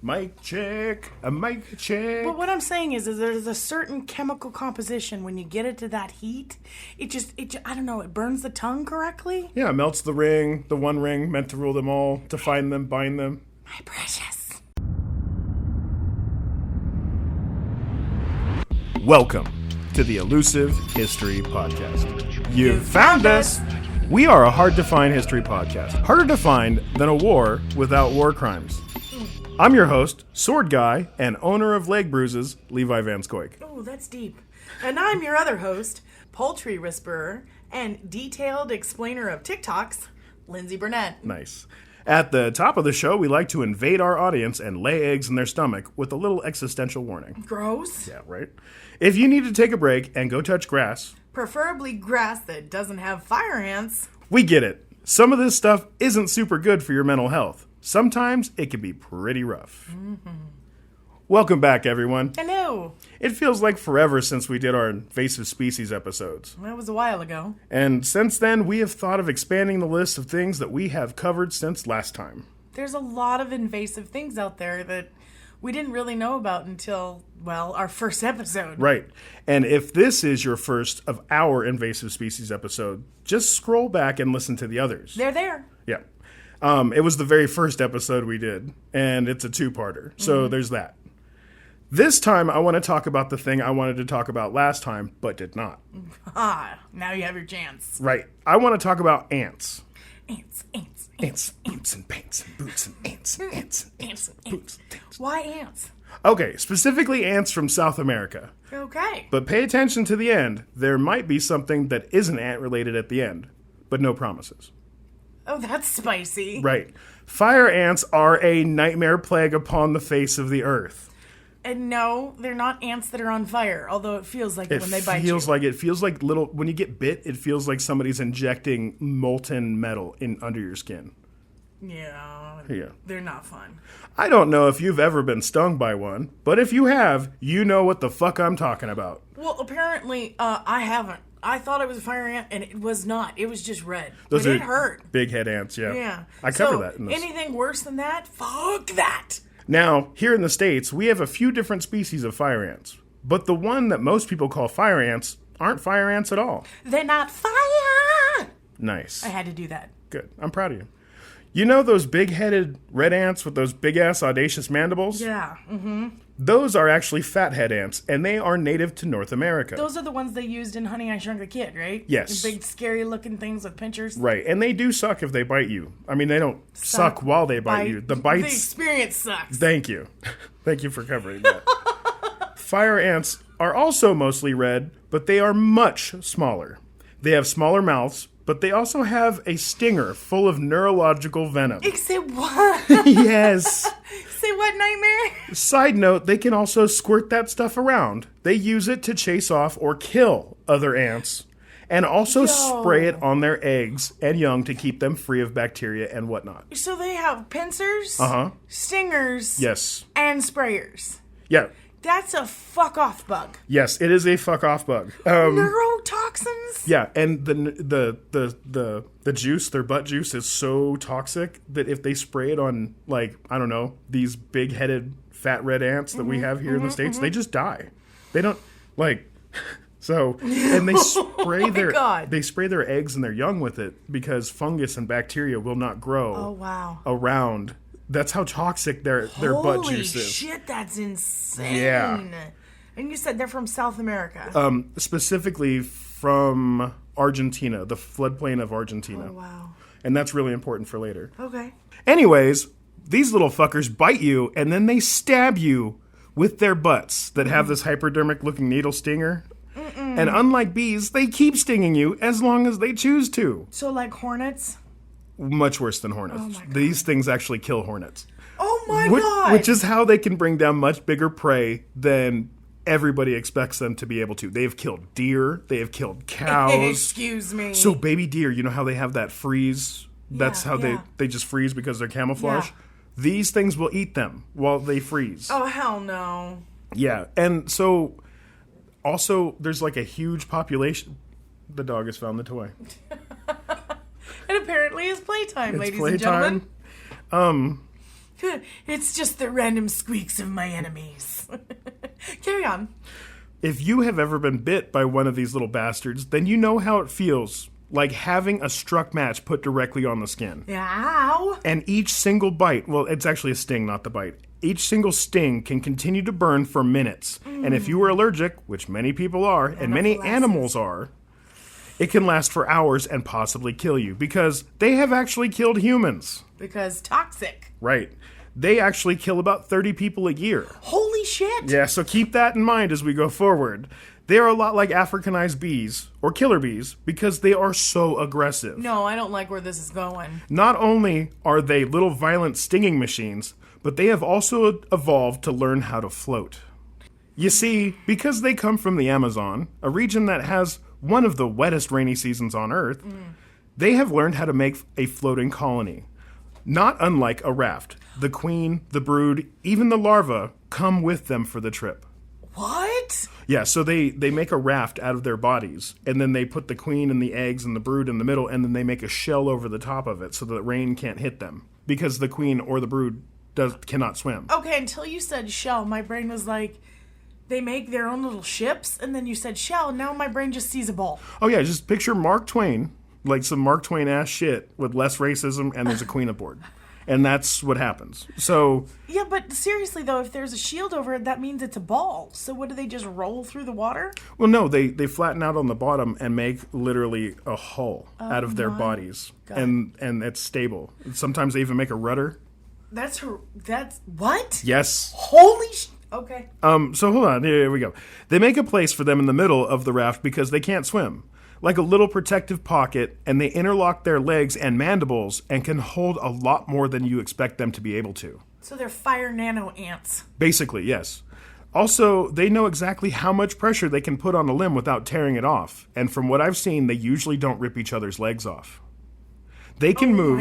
Mic check. A mic check. But what I'm saying is there's a certain chemical composition when you get it to that heat. It I don't know, it burns the tongue correctly. Yeah, it melts the ring, the one ring meant to rule them all, to find them, bind them. My precious. Welcome to the Elusive History Podcast. You found us! We are a hard-to-find history podcast. Harder to find than a war without war crimes. I'm your host, sword guy, and owner of leg bruises, Levi Van Lyndsay. Oh, that's deep. And I'm your other host, poultry whisperer, and detailed explainer of TikToks, Lyndsay Burnett. Nice. At the top of the show, we like to invade our audience and lay eggs in their stomach with a little existential warning. Gross. Yeah, right? If you need to take a break and go touch grass, preferably grass that doesn't have fire ants, we get it. Some of this stuff isn't super good for your mental health. Sometimes it can be pretty rough. Mm-hmm. Welcome back, everyone. Hello. It feels like forever since we did our invasive species episodes. That was a while ago. And since then, we have thought of expanding the list of things that we have covered since last time. There's a lot of invasive things out there that we didn't really know about until, well, our first episode. Right. And if this is your first of our invasive species episode, just scroll back and listen to the others. They're there. Yeah. It was the very first episode we did, and it's a two-parter. So there's that. This time, I want to talk about the thing I wanted to talk about last time, but did not. Now you have your chance. Right. I want to talk about ants. Ants. Ants, boots and pants and boots and ants and ants and ants and boots and ants. Why ants? Okay, specifically ants from South America. Okay. But pay attention to the end. There might be something that isn't ant-related at the end, but no promises. Oh, that's spicy. Right. Fire ants are a nightmare plague upon the face of the earth. And no, they're not ants that are on fire, although it feels like it when they bite you. It feels like little, when you get bit, it feels like somebody's injecting molten metal under your skin. Yeah. They're not fun. I don't know if you've ever been stung by one, but if you have, you know what the fuck I'm talking about. Well, apparently, I haven't. I thought it was a fire ant, and it was not. It was just red. Those but are it hurt. Big head ants, yeah. Yeah. I cover that in this. Anything worse than that? Fuck that. Now, here in the States, we have a few different species of fire ants. But the one that most people call fire ants aren't fire ants at all. They're not fire! Nice. I had to do that. Good. I'm proud of you. You know those big-headed red ants with those big-ass audacious mandibles? Yeah. Mm-hmm. Those are actually fathead ants, and they are native to North America. Those are the ones they used in Honey, I Shrunk a Kid, right? Yes. The big, scary-looking things with pinchers. Right, and they do suck if they bite you. I mean, they don't suck while they bite you. The bites... The experience sucks. Thank you. Thank you for covering that. Fire ants are also mostly red, but they are much smaller. They have smaller mouths, but they also have a stinger full of neurological venom. Say what? Yes. Say what, nightmare? Side note, they can also squirt that stuff around. They use it to chase off or kill other ants, and also spray it on their eggs and young to keep them free of bacteria and whatnot. So they have pincers, stingers, yes, and sprayers. Yeah. That's a fuck-off bug. Yes, it is a fuck-off bug. Neurotoxins? Yeah, and the juice, their butt juice, is so toxic that if they spray it on, like, I don't know, these big-headed fat red ants that we have here in the States, they just die. They don't, like, so, and they spray they spray their eggs and their young with it because fungus and bacteria will not grow around. That's how toxic their butt juice is. Holy shit, that's insane. Yeah. And you said they're from South America. Specifically from Argentina, the floodplain of Argentina. Oh, wow. And that's really important for later. Okay. Anyways, these little fuckers bite you, and then they stab you with their butts that have this hypodermic-looking needle stinger. And unlike bees, they keep stinging you as long as they choose to. So like hornets? Much worse than hornets. Oh my God. These things actually kill hornets. Oh my God! Which is how they can bring down much bigger prey than everybody expects them to be able to. They have killed deer. They have killed cows. Excuse me. So baby deer, you know how they have that freeze? That's how they just freeze because they're camouflage? Yeah. These things will eat them while they freeze. Oh, hell no. Yeah, and so also there's like a huge population. The dog has found the toy. And apparently it's playtime, ladies and gentlemen. It's just the random squeaks of my enemies. Carry on. If you have ever been bit by one of these little bastards, then you know how it feels, like having a struck match put directly on the skin. Ow! And each single bite, well, it's actually a sting, not the bite. Each single sting can continue to burn for minutes. And if you are allergic, which many people are, and many animals are, it can last for hours and possibly kill you, because they have actually killed humans. Because toxic. Right. They actually kill about 30 people a year. Holy shit! Yeah, so keep that in mind as we go forward. They are a lot like Africanized bees, or killer bees, because they are so aggressive. No, I don't like where this is going. Not only are they little violent stinging machines, but they have also evolved to learn how to float. You see, because they come from the Amazon, a region that has one of the wettest rainy seasons on Earth, they have learned how to make a floating colony. Not unlike a raft. The queen, the brood, even the larva come with them for the trip. What? Yeah, so they make a raft out of their bodies, and then they put the queen and the eggs and the brood in the middle, and then they make a shell over the top of it so that rain can't hit them, because the queen or the brood cannot swim. Okay, until you said shell, my brain was like, they make their own little ships, and then you said shell, and now my brain just sees a ball. Oh yeah, just picture Mark Twain, like some Mark Twain-ass shit with less racism, and there's a queen aboard. And that's what happens. So yeah, but seriously though, if there's a shield over it, that means it's a ball. So what, do they just roll through the water? Well, no, they flatten out on the bottom and make literally a hull out of their bodies, and it's stable. Sometimes they even make a rudder. That's what? Yes. Holy okay. So hold on, here we go. They make a place for them in the middle of the raft because they can't swim. Like a little protective pocket, and they interlock their legs and mandibles and can hold a lot more than you expect them to be able to. So they're fire nano ants. Basically, yes. Also, they know exactly how much pressure they can put on a limb without tearing it off. And from what I've seen, they usually don't rip each other's legs off. They can move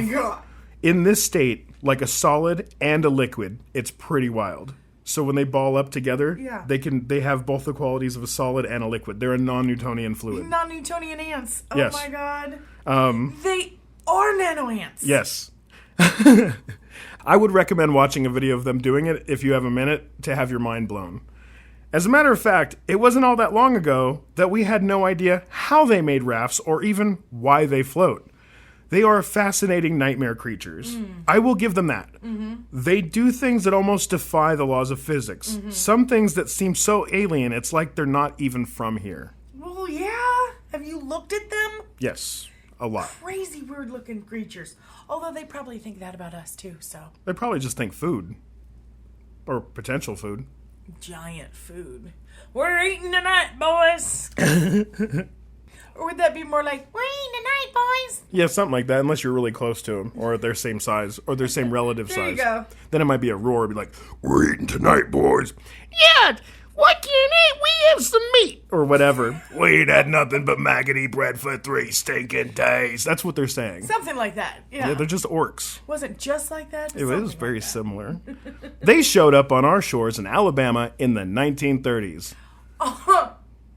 in this state like a solid and a liquid. It's pretty wild. So when they ball up together, they have both the qualities of a solid and a liquid. They're a non-Newtonian fluid. Non-Newtonian ants. Oh yes. My god. They are nano ants. Yes. I would recommend watching a video of them doing it if you have a minute to have your mind blown. As a matter of fact, it wasn't all that long ago that we had no idea how they made rafts or even why they float. They are fascinating nightmare creatures. I will give them that. They do things that almost defy the laws of physics. Some things that seem so alien, it's like they're not even from here. Well, yeah. Have you looked at them? Yes, a lot. Crazy weird-looking creatures. Although they probably think that about us, too, so. They probably just think food. Or potential food. Giant food. We're eating tonight, boys. Or would that be more like, we're eating tonight, boys? Yeah, something like that, unless you're really close to them, or their same size, or their same relative size. There you go. Then it might be a roar, be like, we're eating tonight, boys. Yeah, what can you eat? We have some meat. Or whatever. We ain't had nothing but maggoty bread for 3 stinking days. That's what they're saying. Something like that, yeah. They're just orcs. Wasn't just like that? It was very similar. They showed up on our shores in Alabama in the 1930s.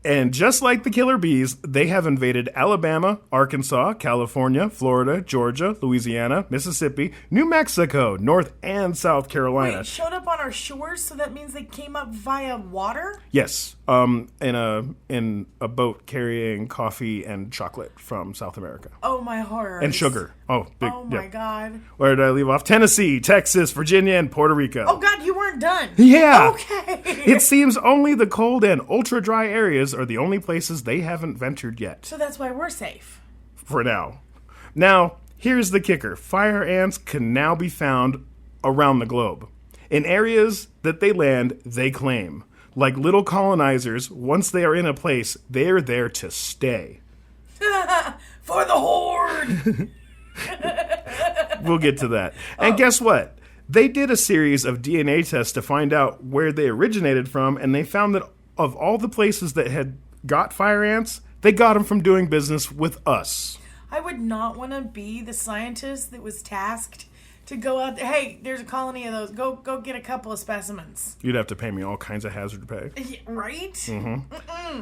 And just like the killer bees, they have invaded Alabama, Arkansas, California, Florida, Georgia, Louisiana, Mississippi, New Mexico, North and South Carolina. Wait, showed up on our shores, so that means they came up via water? Yes, in a boat carrying coffee and chocolate from South America. Oh, my horror. And sugar. Oh, big. Oh, my God. Where did I leave off? Tennessee, Texas, Virginia, and Puerto Rico. Oh, God, you weren't done. Yeah. Okay. It seems only the cold and ultra-dry areas are the only places they haven't ventured yet. So that's why we're safe. For now. Now, here's the kicker. Fire ants can now be found around the globe. In areas that they land, they claim. Like little colonizers, once they are in a place, they are there to stay. For the horde! We'll get to that. And guess what? They did a series of DNA tests to find out where they originated from, and they found that of all the places that had got fire ants, they got them from doing business with us. I would not want to be the scientist that was tasked to go out there. Hey, there's a colony of those. Go get a couple of specimens. You'd have to pay me all kinds of hazard pay. Yeah, right? Mm-hmm.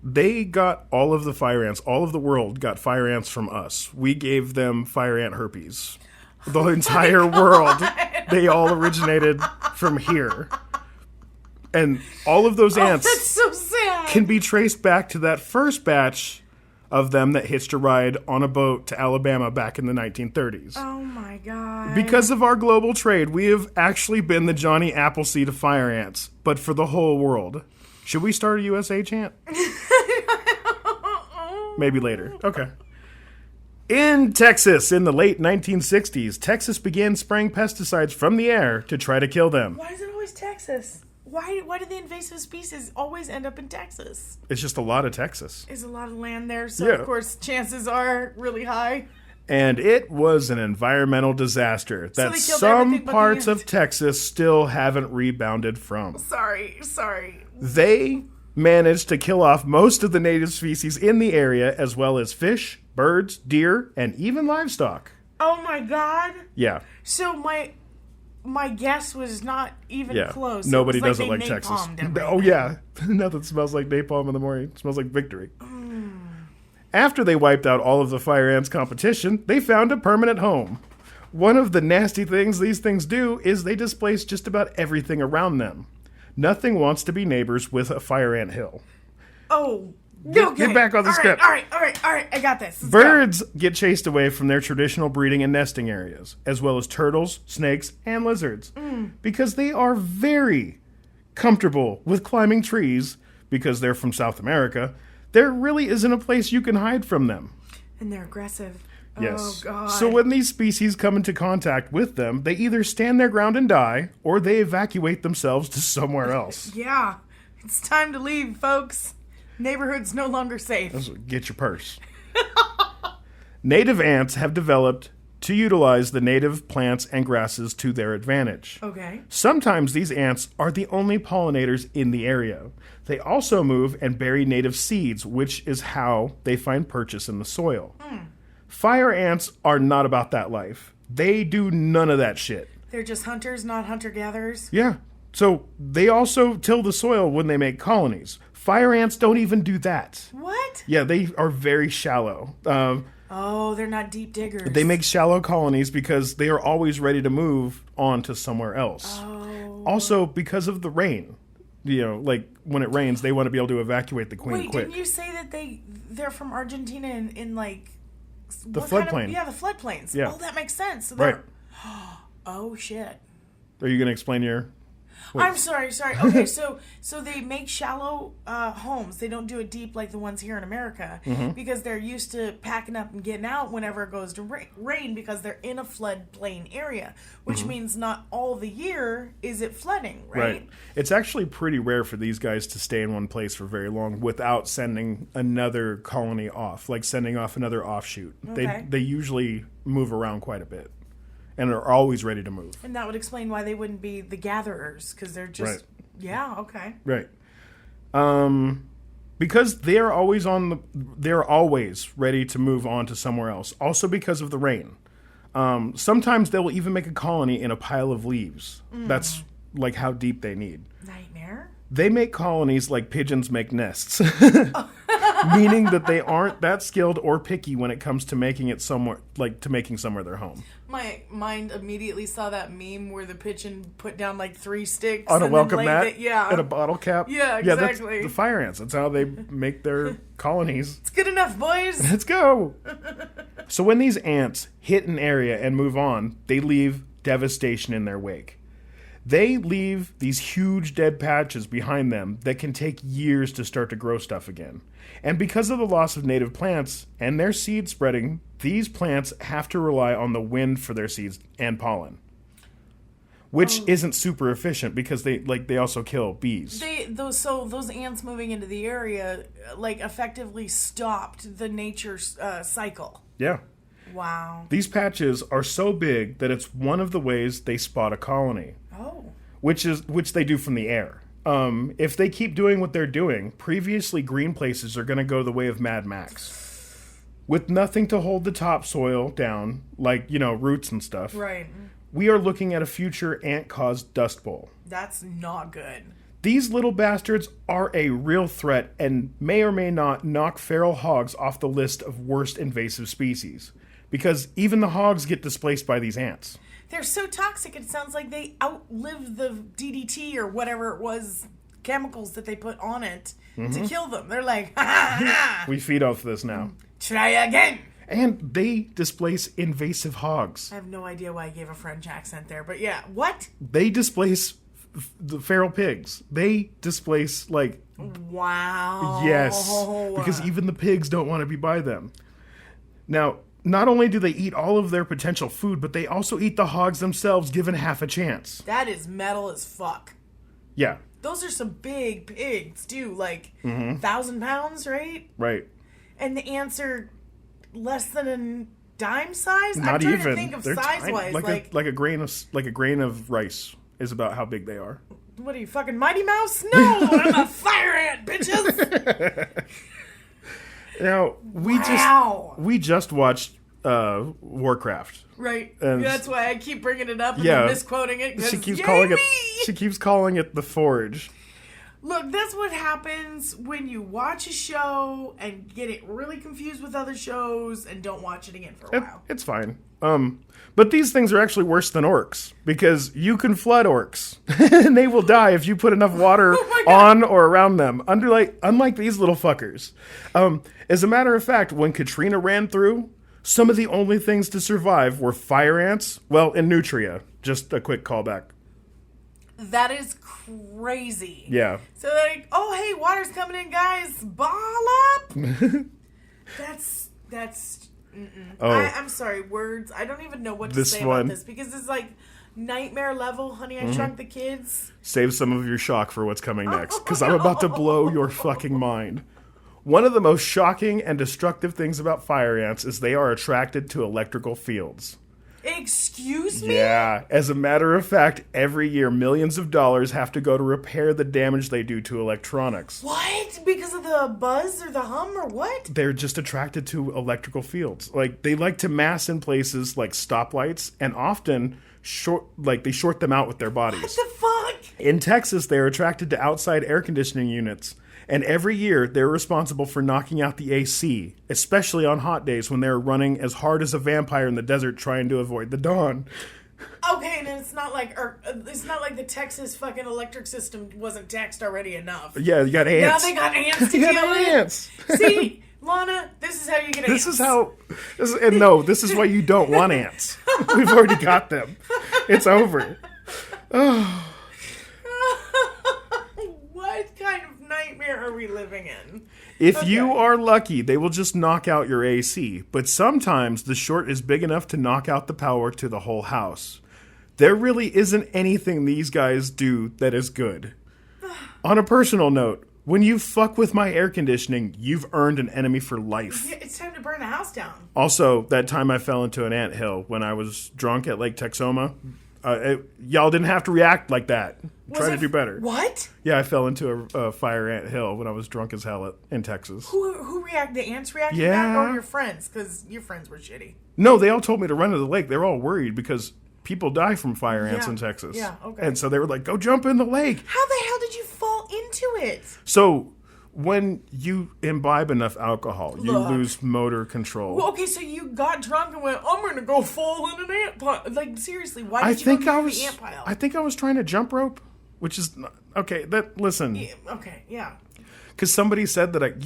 They got all of the fire ants. All of the world got fire ants from us. We gave them fire ant herpes. the entire world. They all originated from here. And all of those ants that's so sad. can be traced back to that first batch of them that hitched a ride on a boat to Alabama back in the 1930s. Oh my God. Because of our global trade, we have actually been the Johnny Appleseed of fire ants, but for the whole world. Should we start a USA chant? Maybe later. Okay. In Texas, in the late 1960s, Texas began spraying pesticides from the air to try to kill them. Why is it always Texas? Why do the invasive species always end up in Texas? It's just a lot of Texas. There's a lot of land there, so Yeah. of course chances are really high. And it was an environmental disaster that they killed some everything but the parts of ants. Texas still haven't rebounded from. Sorry. They managed to kill off most of the native species in the area, as well as fish, birds, deer, and even livestock. Oh my God. Yeah. So my guess was not even Yeah. close. Nobody It was doesn't they like Texas. napalmed everything. Oh, yeah. Nothing smells like napalm in the morning. It smells like victory. After they wiped out all of the fire ants competition, they found a permanent home. One of the nasty things these things do is they displace just about everything around them. Nothing wants to be neighbors with a fire ant hill. Oh, Get back on the script. All right. I got this. Let's Birds get chased away from their traditional breeding and nesting areas, as well as turtles, snakes, and lizards, because they are very comfortable with climbing trees because they're from South America. There really isn't a place you can hide from them. go. And they're aggressive. Yes. Oh, God. So when these species come into contact with them, they either stand their ground and die, or they evacuate themselves to somewhere else. Yeah. It's time to leave, folks. Neighborhood's no longer safe. Get your purse. Native ants have developed to utilize the native plants and grasses to their advantage. Okay. Sometimes these ants are the only pollinators in the area. They also move and bury native seeds, which is how they find purchase in the soil. Fire ants are not about that life. They do none of that shit. They're just hunters, not hunter-gatherers. Yeah. So they also till the soil when they make colonies. Fire ants don't even do that. What? Yeah, they are very shallow. Oh, they're not deep diggers. They make shallow colonies because they are always ready to move on to somewhere else. Oh. Also, because of the rain. Like when it rains, they want to be able to evacuate the queen Wait, quick. didn't you say that they're from Argentina in like The what kind of- floodplain. Yeah, the floodplains. Yeah. Oh, that makes sense. So Right. Oh shit. Are you going to explain your... I'm sorry. Okay, so they make shallow homes. They don't do it deep like the ones here in America because they're used to packing up and getting out whenever it goes to rain because they're in a floodplain area, which means not all the year is it flooding, right? It's actually pretty rare for these guys to stay in one place for very long without sending another colony off, like sending off another offshoot. Okay. They usually move around quite a bit and are always ready to move. And that would explain why they wouldn't be the gatherers because they're just Right. yeah, okay. Right. Because they're always ready to move on to somewhere else. Also because of the rain. Sometimes they will even make a colony in a pile of leaves. That's like how deep they need. Nightmare? They make colonies like pigeons make nests. Meaning that they aren't that skilled or picky when it comes to making somewhere their home. My mind immediately saw that meme where the pigeon put down like 3 sticks On a and welcome then mat laid it, yeah. and a bottle cap. Yeah, Yeah, exactly. that's the fire ants. That's how they make their colonies. It's good enough, boys. Let's go. So when these ants hit an area and move on, they leave devastation in their wake. They leave these huge dead patches behind them that can take years to start to grow stuff again. And because of the loss of native plants and their seed spreading, these plants have to rely on the wind for their seeds and pollen. Which isn't super efficient because they also kill bees. Those ants moving into the area like effectively stopped the nature cycle. Yeah. Wow. These patches are so big that it's one of the ways they spot a colony. Oh. Which they do from the air. If they keep doing what they're doing, previously green places are going to go the way of Mad Max. With nothing to hold the topsoil down, like, roots and stuff. Right. We are looking at a future ant-caused dust bowl. That's not good. These little bastards are a real threat and may or may not knock feral hogs off the list of worst invasive species. because even the hogs get displaced by these ants. They're so toxic, it sounds like they outlived the DDT or whatever it was, chemicals that they put on it to kill them. They're like, ha, ha, ha. We feed off this now. Try again. And they displace invasive hogs. I have no idea why I gave a French accent there, but yeah. What? They displace the feral pigs. They displace, like... Wow. Yes. Because even the pigs don't want to be by them. Now, not only do they eat all of their potential food, but they also eat the hogs themselves given half a chance. That is metal as fuck. Yeah. Those are some big pigs, too. Like, 1,000 pounds, right? Right. And the ants are less than a dime size? Not I'm trying even. to think of They're size-wise. tiny. Like a grain of rice is about how big they are. What are you, fucking Mighty Mouse? No! I'm a fire ant, bitches! Now, we just watched Warcraft. Right. And that's why I keep bringing it up and yeah, then misquoting it. She keeps calling it the Forge. Look, that's what happens when you watch a show and get it really confused with other shows and don't watch it again for a while. It's fine. But these things are actually worse than orcs because you can flood orcs and they will die if you put enough water on or around them. Unlike these little fuckers. As a matter of fact, when Katrina ran through, some of the only things to survive were fire ants, and nutria. Just a quick callback. That is crazy. Yeah. So they're like, oh, hey, water's coming in, guys. Ball up. That's I'm sorry, words. I don't even know what to say about this because it's like nightmare level, Honey, I Shrunk the Kids. Save some of your shock for what's coming next because I'm about to blow your fucking mind. One of the most shocking and destructive things about fire ants is they are attracted to electrical fields. Excuse me? Yeah. As a matter of fact, every year millions of dollars have to go to repair the damage they do to electronics. What? Because of the buzz or the hum or what? They're just attracted to electrical fields. Like, they like to mass in places like stoplights and often they short them out with their bodies. What the fuck? In Texas, they're attracted to outside air conditioning units. And every year, they're responsible for knocking out the AC, especially on hot days when they're running as hard as a vampire in the desert trying to avoid the dawn. Okay, and it's not like the Texas fucking electric system wasn't taxed already enough. Yeah, you got ants. Now they got ants to deal with. Ants. See, Lana, this is how you get ants. This is why you don't want ants. We've already got them. It's over. Oh. What kind of nightmare are we living in? If you are lucky, they will just knock out your AC. But sometimes the short is big enough to knock out the power to the whole house. There really isn't anything these guys do that is good. On a personal note, when you fuck with my air conditioning, you've earned an enemy for life. Yeah, it's time to burn the house down. Also, that time I fell into an anthill when I was drunk at Lake Texoma, y'all didn't have to react like that. Try to do better. What? Yeah, I fell into a fire ant hill when I was drunk as hell in Texas. Who reacted? The ants reacted to Yeah. that or your friends? Because your friends were shitty. No, they all told me to run to the lake. They were all worried because people die from fire ants in Texas. Yeah, okay. And so they were like, go jump in the lake. How the hell did you fall into it? So when you imbibe enough alcohol, you Look. lose motor control. Well, okay, so you got drunk and went, I'm going to go fall in an ant pile. Like, seriously, why I did you go think to the ant pile? I think I was trying to jump rope, which is okay. Listen, Yeah, okay, yeah. because somebody said that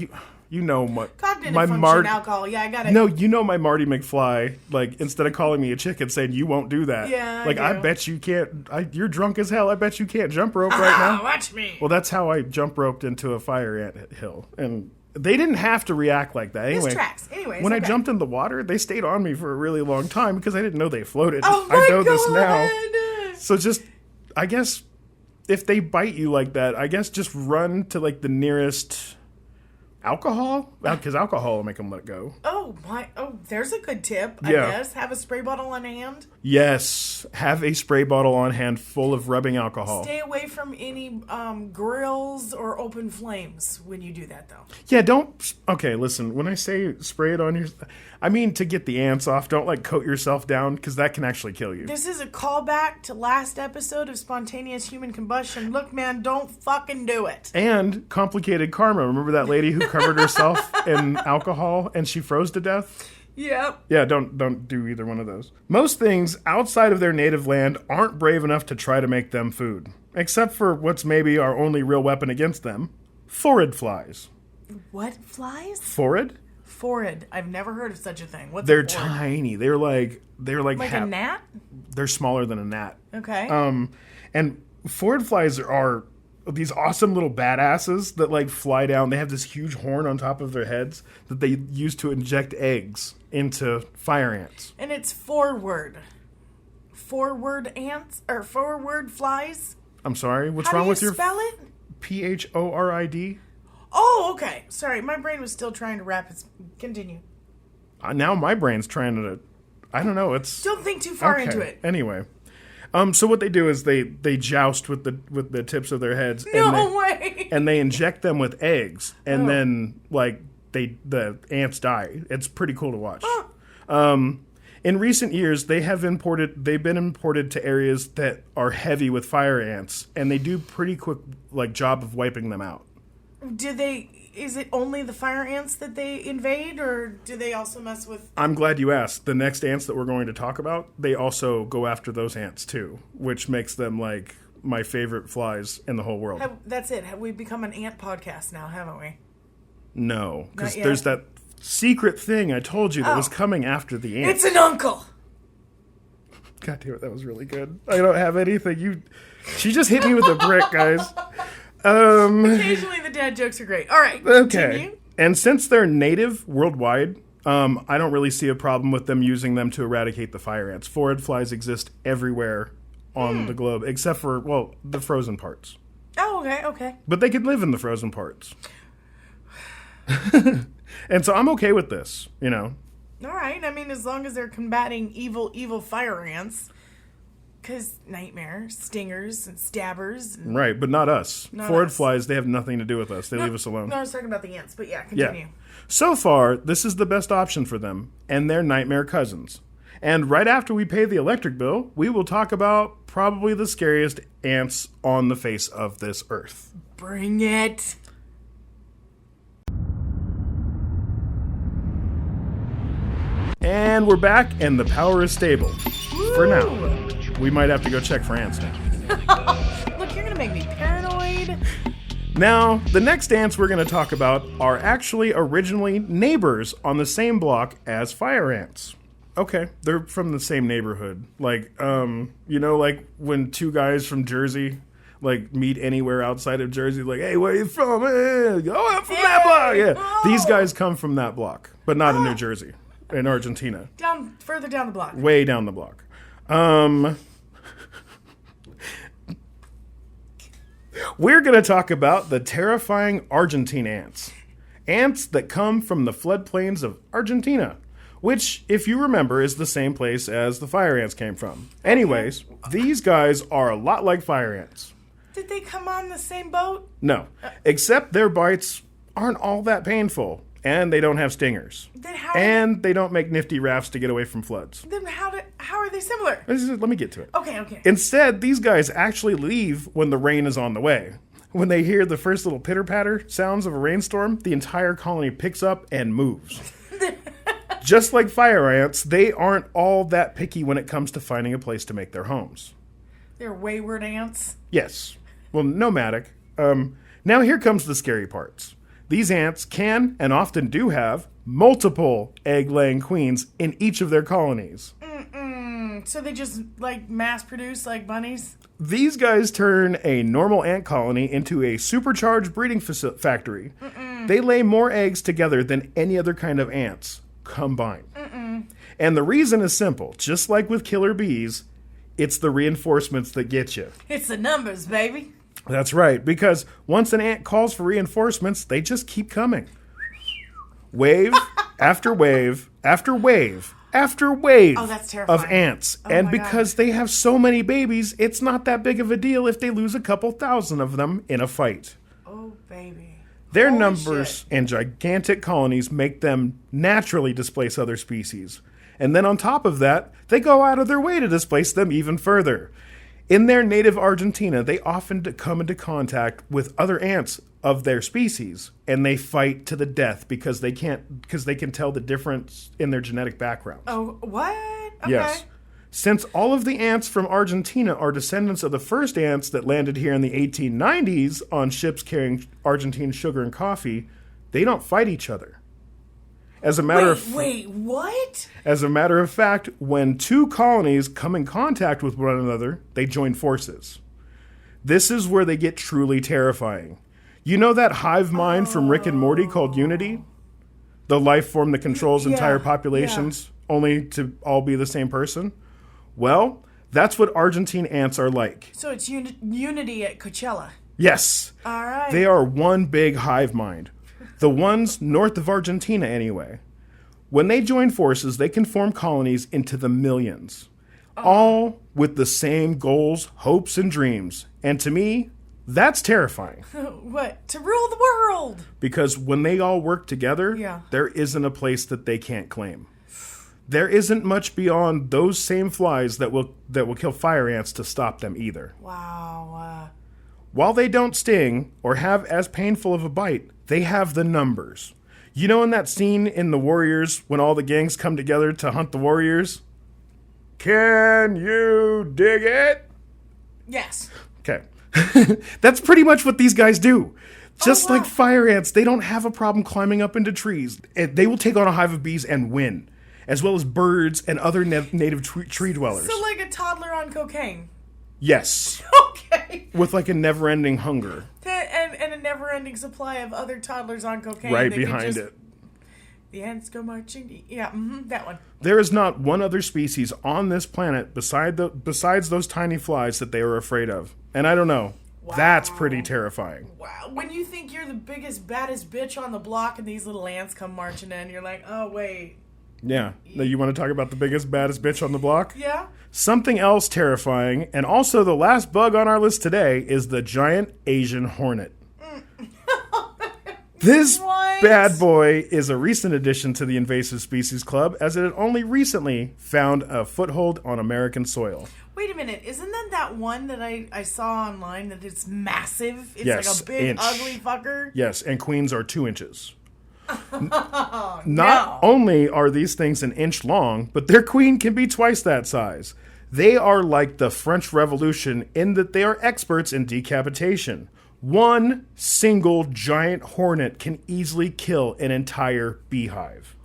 you know what Cognitive my function alcohol. Yeah, I got it. No, you know my Marty McFly. Like, instead of calling me a chicken, saying you won't do that. Yeah, like I I do. bet you can't. You're drunk as hell. I bet you can't jump rope right now. Watch me. Well, that's how I jump roped into a fire ant hill, and they didn't have to react like that. Anyway, This tracks. Anyways, when I okay. jumped in the water, they stayed on me for a really long time because I didn't know they floated. Oh my I know God. this now. So just, I guess, if they bite you like that, I guess just run to like the nearest alcohol, because alcohol will make them let go. Oh, there's a good tip, I Yeah. guess. Have a spray bottle on hand. Yes, have a spray bottle on hand full of rubbing alcohol. Stay away from any grills or open flames when you do that, though. Yeah, don't. Okay, listen. When I say spray it on your, I mean to get the ants off. Don't like coat yourself down because that can actually kill you. This is a callback to last episode of Spontaneous Human Combustion. Look, man, don't fucking do it. And complicated karma. Remember that lady who covered herself in alcohol and she froze to death? Yep. Yeah, don't do either one of those. Most things outside of their native land aren't brave enough to try to make them food. Except for what's maybe our only real weapon against them. Phorid flies. What flies? Phorid? Phorid. I've never heard of such a thing. What's They're a phorid? tiny. They're like a gnat? They're smaller than a gnat. Okay. And phorid flies are these awesome little badasses that like fly down. They have this huge horn on top of their heads that they use to inject eggs into fire ants. And it's forward. Forward ants or forward flies? I'm sorry. What's How wrong do you with your spell it? Phorid? Oh, okay. Sorry, my brain was still trying to wrap its. Continue. Now my brain's trying to. I don't know. It's Don't think too far into it. Anyway, so what they do is they joust with the tips of their heads. No way. And they inject them with eggs, and then like the ants die. It's pretty cool to watch. In recent years, they've been imported to areas that are heavy with fire ants, and they do pretty quick like job of wiping them out. Is it only the fire ants that they invade, or do they also mess with... I'm glad you asked. The next ants that we're going to talk about, they also go after those ants too, which makes them like my favorite flies in the whole world. That's it. Have we become an ant podcast now, haven't we? No, because there's that secret thing I told you that was coming after the ants. It's an uncle! God damn it, that was really good. I don't have anything. She just hit me with a brick, guys. Occasionally the dad jokes are great. All right, continue. And since they're native worldwide, I don't really see a problem with them using them to eradicate the fire ants. Phorid flies exist everywhere on the globe, except for, well, the frozen parts. Oh, okay. But they can live in the frozen parts. And so I'm okay with this, you know. All right. I mean, as long as they're combating evil fire ants. Because nightmare, stingers, and stabbers. And right, but not us. Phorid flies, they have nothing to do with us. They leave us alone. No, I was talking about the ants, but yeah, continue. Yeah. So far, this is the best option for them and their nightmare cousins. And right after we pay the electric bill, we will talk about probably the scariest ants on the face of this earth. Bring it. And we're back, and the power is stable. Woo! For now. We might have to go check for ants now. Look, you're going to make me paranoid. Now, the next ants we're going to talk about are actually originally neighbors on the same block as fire ants. Okay, they're from the same neighborhood. Like, like when two guys from Jersey, like, meet anywhere outside of Jersey, like, hey, where are you from? Hey, I'm from that block. Yeah, These guys come from that block, but not in New Jersey, in Argentina. Further down the block. Way down the block. We're going to talk about the terrifying Argentine ants. Ants that come from the floodplains of Argentina, which, if you remember, is the same place as the fire ants came from. Anyways, these guys are a lot like fire ants. Did they come on the same boat? No, except their bites aren't all that painful, and they don't have stingers. And they don't make nifty rafts to get away from floods. Then how are they similar? Let me get to it. Okay. Instead, these guys actually leave when the rain is on the way. When they hear the first little pitter-patter sounds of a rainstorm, the entire colony picks up and moves. Just like fire ants, they aren't all that picky when it comes to finding a place to make their homes. They're wayward ants? Yes. Well, nomadic. Now here comes the scary parts. These ants can, and often do have, multiple egg-laying queens in each of their colonies. So they just, like, mass-produce like bunnies? These guys turn a normal ant colony into a supercharged breeding factory. They lay more eggs together than any other kind of ants combined. And the reason is simple. Just like with killer bees, it's the reinforcements that get you. It's the numbers, baby. That's right, because once an ant calls for reinforcements, they just keep coming. Wave after wave after wave after wave of ants. And because they have so many babies, it's not that big of a deal if they lose a couple thousand of them in a fight. Oh, baby. Their numbers and gigantic colonies make them naturally displace other species. And then on top of that, they go out of their way to displace them even further. In their native Argentina, they often come into contact with other ants of their species, and they fight to the death because they can tell the difference in their genetic backgrounds. Oh, what? Okay. Yes. Since all of the ants from Argentina are descendants of the first ants that landed here in the 1890s on ships carrying Argentine sugar and coffee, they don't fight each other. Wait, what? As a matter of fact, when two colonies come in contact with one another, they join forces. This is where they get truly terrifying. You know that hive mind from Rick and Morty called Unity? The life form that controls entire populations, only to all be the same person? Well, that's what Argentine ants are like. So it's Unity at Coachella. Yes. All right. They are one big hive mind. The ones north of Argentina, anyway. When they join forces, they can form colonies into the millions. All with the same goals, hopes, and dreams. And to me, that's terrifying. What? To rule the world! Because when they all work together, there isn't a place that they can't claim. There isn't much beyond those same flies that will kill fire ants to stop them either. Wow. While they don't sting or have as painful of a bite, they have the numbers. You know in that scene in The Warriors when all the gangs come together to hunt the warriors? Can you dig it? Yes. Okay. That's pretty much what these guys do. Just like fire ants, they don't have a problem climbing up into trees. They will take on a hive of bees and win, as well as birds and other native tree dwellers. So like a toddler on cocaine? Yes. Okay. With like a never-ending hunger. And a never-ending supply of other toddlers on cocaine. Right behind it. The ants go marching. Yeah, that one. There is not one other species on this planet besides those tiny flies that they are afraid of. And I don't know. Wow. That's pretty terrifying. Wow. When you think you're the biggest, baddest bitch on the block and these little ants come marching in, you're like, oh, wait. Yeah. Now you want to talk about the biggest, baddest bitch on the block? Yeah. Something else terrifying, and also the last bug on our list today, is the giant Asian hornet. This bad boy is a recent addition to the invasive species club, as it had only recently found a foothold on American soil. Wait a minute, isn't that one that I saw online that it's massive? It's yes, like a big, ugly fucker? Yes, and queens are 2 inches. Not only are these things an inch long, but their queen can be twice that size. They are like the French Revolution in that they are experts in decapitation. One single giant hornet can easily kill an entire beehive.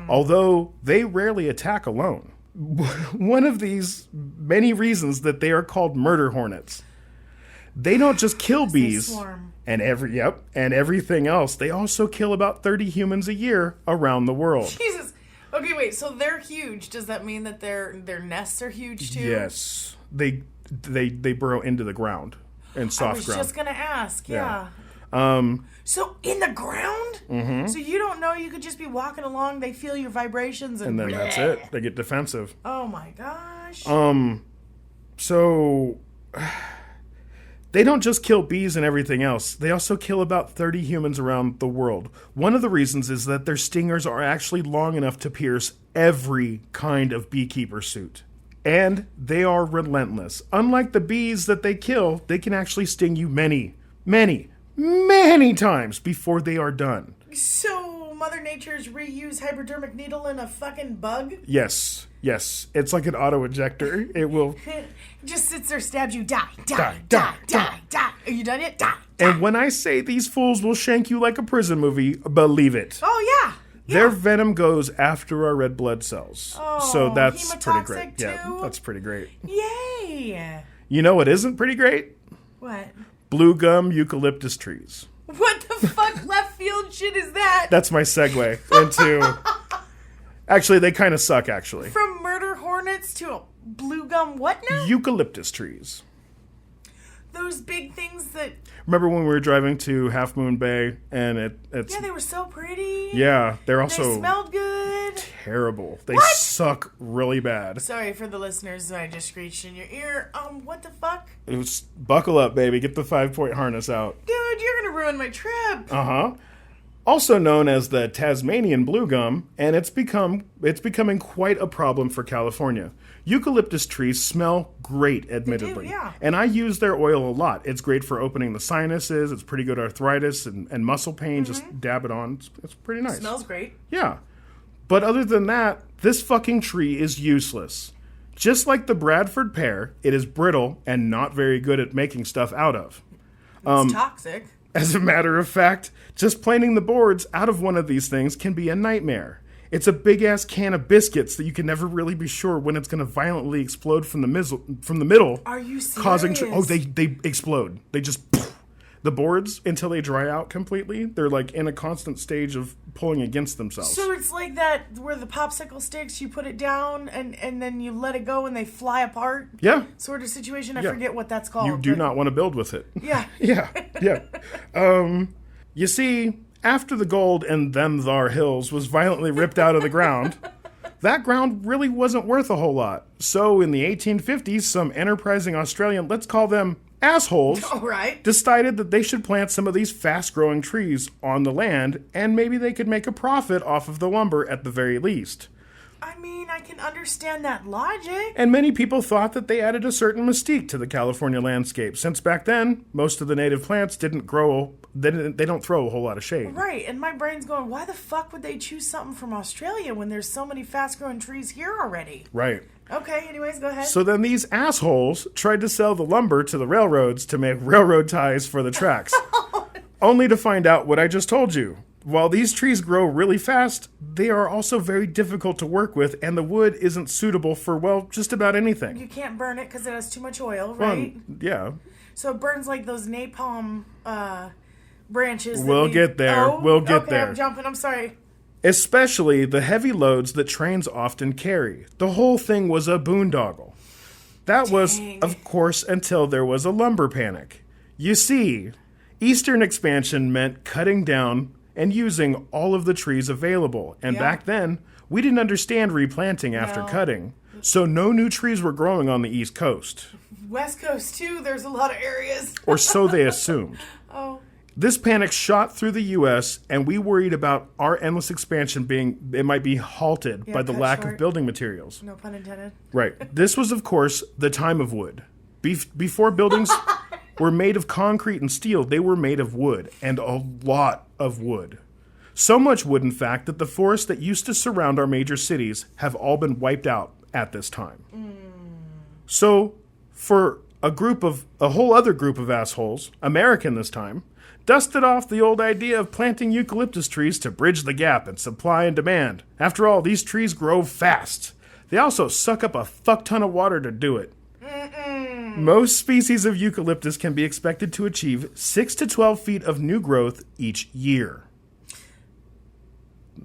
Although they rarely attack alone. One of these many reasons that they are called murder hornets. They don't just kill bees and everything else. They also kill about 30 humans a year around the world. Jesus. Okay, wait. So they're huge. Does that mean that their nests are huge too? Yes. They burrow into the ground and soft ground. I was just gonna ask. Yeah. So in the ground? Mm-hmm. So you don't know, you could just be walking along, they feel your vibrations and then that's it. They get defensive. Oh my gosh. So they don't just kill bees and everything else. They also kill about 30 humans around the world. One of the reasons is that their stingers are actually long enough to pierce every kind of beekeeper suit. And they are relentless. Unlike the bees that they kill, they can actually sting you many times before they are done. So Mother Nature's reuse hypodermic needle in a fucking bug? Yes. It's like an auto-ejector. It will... just sits there, stabs you, die. Are you done yet? Die. And when I say these fools will shank you like a prison movie, believe it. Oh, yeah. Their venom goes after our red blood cells. Oh, so that's pretty great. Too? Yeah, that's pretty great. Yay. You know what isn't pretty great? What? Blue gum eucalyptus trees. What the fuck left field shit is that? That's my segue into... Actually, they kind of suck, actually. From murder hornets to a blue gum what now? Eucalyptus trees. Those big things that... Remember when we were driving to Half Moon Bay and it's... Yeah, they were so pretty. Yeah, they're also... They smelled good. Terrible. They suck really bad. Sorry for the listeners that I just screeched in your ear. What the fuck? It was, buckle up, baby. Get the 5-point harness out. Dude, you're gonna ruin my trip. Uh-huh. Also known as the Tasmanian blue gum, and it's becoming quite a problem for California. Eucalyptus trees smell great, admittedly. They do, yeah. And I use their oil a lot. It's great for opening the sinuses. It's pretty good arthritis and muscle pain. Just dab it on. It's pretty nice. Smells great. Yeah. But other than that, this fucking tree is useless. Just like the Bradford pear, it is brittle and not very good at making stuff out of. It's toxic. As a matter of fact, just planing the boards out of one of these things can be a nightmare. It's a big-ass can of biscuits that you can never really be sure when it's going to violently explode from the middle. Are you serious? Causing they explode. They just... The boards, until they dry out completely, they're like in a constant stage of pulling against themselves. So it's like that where the popsicle sticks, you put it down and then you let it go and they fly apart? Yeah. Sort of situation. I forget what that's called. You do not want to build with it. Yeah. Yeah. You see, after the gold in them thar hills was violently ripped out of the ground, that ground really wasn't worth a whole lot. So in the 1850s, some enterprising Australian, let's call them assholes, All right. decided that they should plant some of these fast-growing trees on the land, and maybe they could make a profit off of the lumber at the very least. I mean, I can understand that logic. And many people thought that they added a certain mystique to the California landscape, since back then, most of the native plants didn't grow, they don't throw a whole lot of shade. Right, and my brain's going, why the fuck would they choose something from Australia when there's so many fast-growing trees here already? Right. Okay, anyways, go ahead. So then these assholes tried to sell the lumber to the railroads to make railroad ties for the tracks. Only to find out what I just told you. While these trees grow really fast, they are also very difficult to work with, and the wood isn't suitable for, well, just about anything. You can't burn it because it has too much oil, right? Yeah. So it burns like those napalm branches. We'll get there. We'll get there. Okay, I'm jumping. I'm sorry. Especially the heavy loads that trains often carry. The whole thing was a boondoggle. That was, of course, until there was a lumber panic. You see, Eastern expansion meant cutting down and using all of the trees available. And back then, we didn't understand replanting after cutting. So no new trees were growing on the East Coast. West Coast, too. There's a lot of areas. Or so they assumed. Oh. This panic shot through the U.S., and we worried about our endless expansion it might be halted by the lack of building materials. No pun intended. Right. This was, of course, the time of wood. Before buildings were made of concrete and steel, they were made of wood, and a lot of wood. So much wood, in fact, that the forests that used to surround our major cities have all been wiped out at this time. So, for a whole other group of assholes, American this time, dusted off the old idea of planting eucalyptus trees to bridge the gap in supply and demand. After all, these trees grow fast. They also suck up a fuck ton of water to do it. Most species of eucalyptus can be expected to achieve 6 to 12 feet of new growth each year.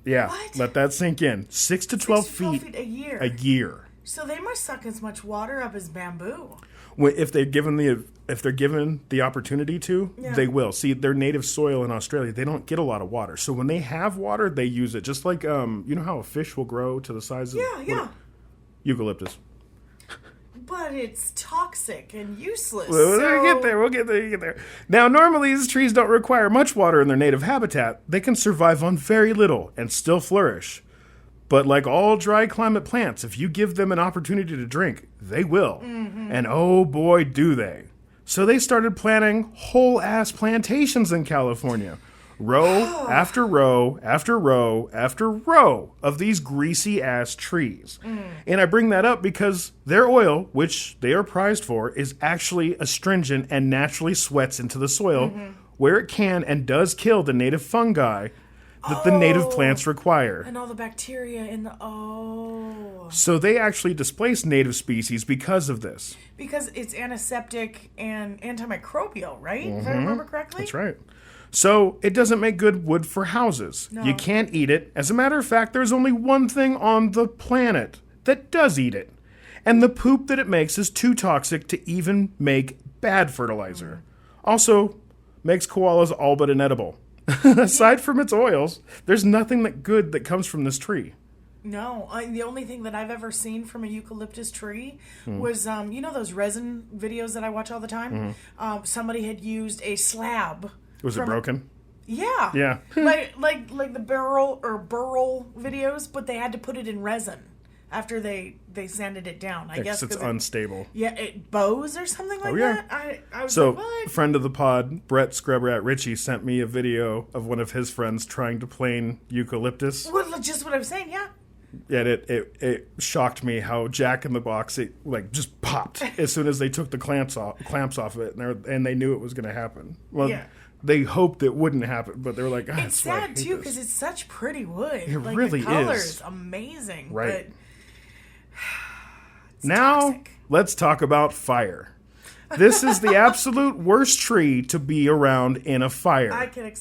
Yeah, what? Let that sink in. 6 to 12 feet a year. A year. So they must suck as much water up as bamboo. If they're given the opportunity to, they will. See, their native soil in Australia, they don't get a lot of water. So when they have water, they use it. Just like, you know how a fish will grow to the size of eucalyptus. But it's toxic and useless. We'll get there. Now, normally these trees don't require much water in their native habitat. They can survive on very little and still flourish. But like all dry climate plants, if you give them an opportunity to drink, they will. And oh boy, do they. So they started planting whole-ass plantations in California. Row after row after row after row of these greasy-ass trees. And I bring that up because their oil, which they are prized for, is actually astringent and naturally sweats into the soil where it can and does kill the native fungi that the native plants require. And all the bacteria in the... So they actually displaced native species because of this. Because it's antiseptic and antimicrobial, right? If I remember correctly? That's right. So it doesn't make good wood for houses. No. You can't eat it. As a matter of fact, there's only one thing on the planet that does eat it. And the poop that it makes is too toxic to even make bad fertilizer. Also, makes koalas all but inedible. Aside from its oils, there's nothing good that comes from this tree. No, the only thing that I've ever seen from a eucalyptus tree was, you know those resin videos that I watch all the time? Somebody had used a slab. Was it broken? Yeah. Yeah. like the barrel or burl videos, but they had to put it in resin. after they sanded it down. I guess it's unstable. Yeah, it bows or something like that. I was so, like, what? Friend of the pod, Brett Scrubrat Ritchie, sent me a video of one of his friends trying to plane eucalyptus. Well, just what I was saying, yeah. And it shocked me how Jack in the Box, it like just popped as soon as they took the clamps off of it, and they knew it was going to happen. Well, yeah. They hoped it wouldn't happen, but they were like, it's sad too because it's such pretty wood. It really the color is amazing. Right. But now, toxic. Let's talk about fire. This is the absolute worst tree to be around in a fire. I could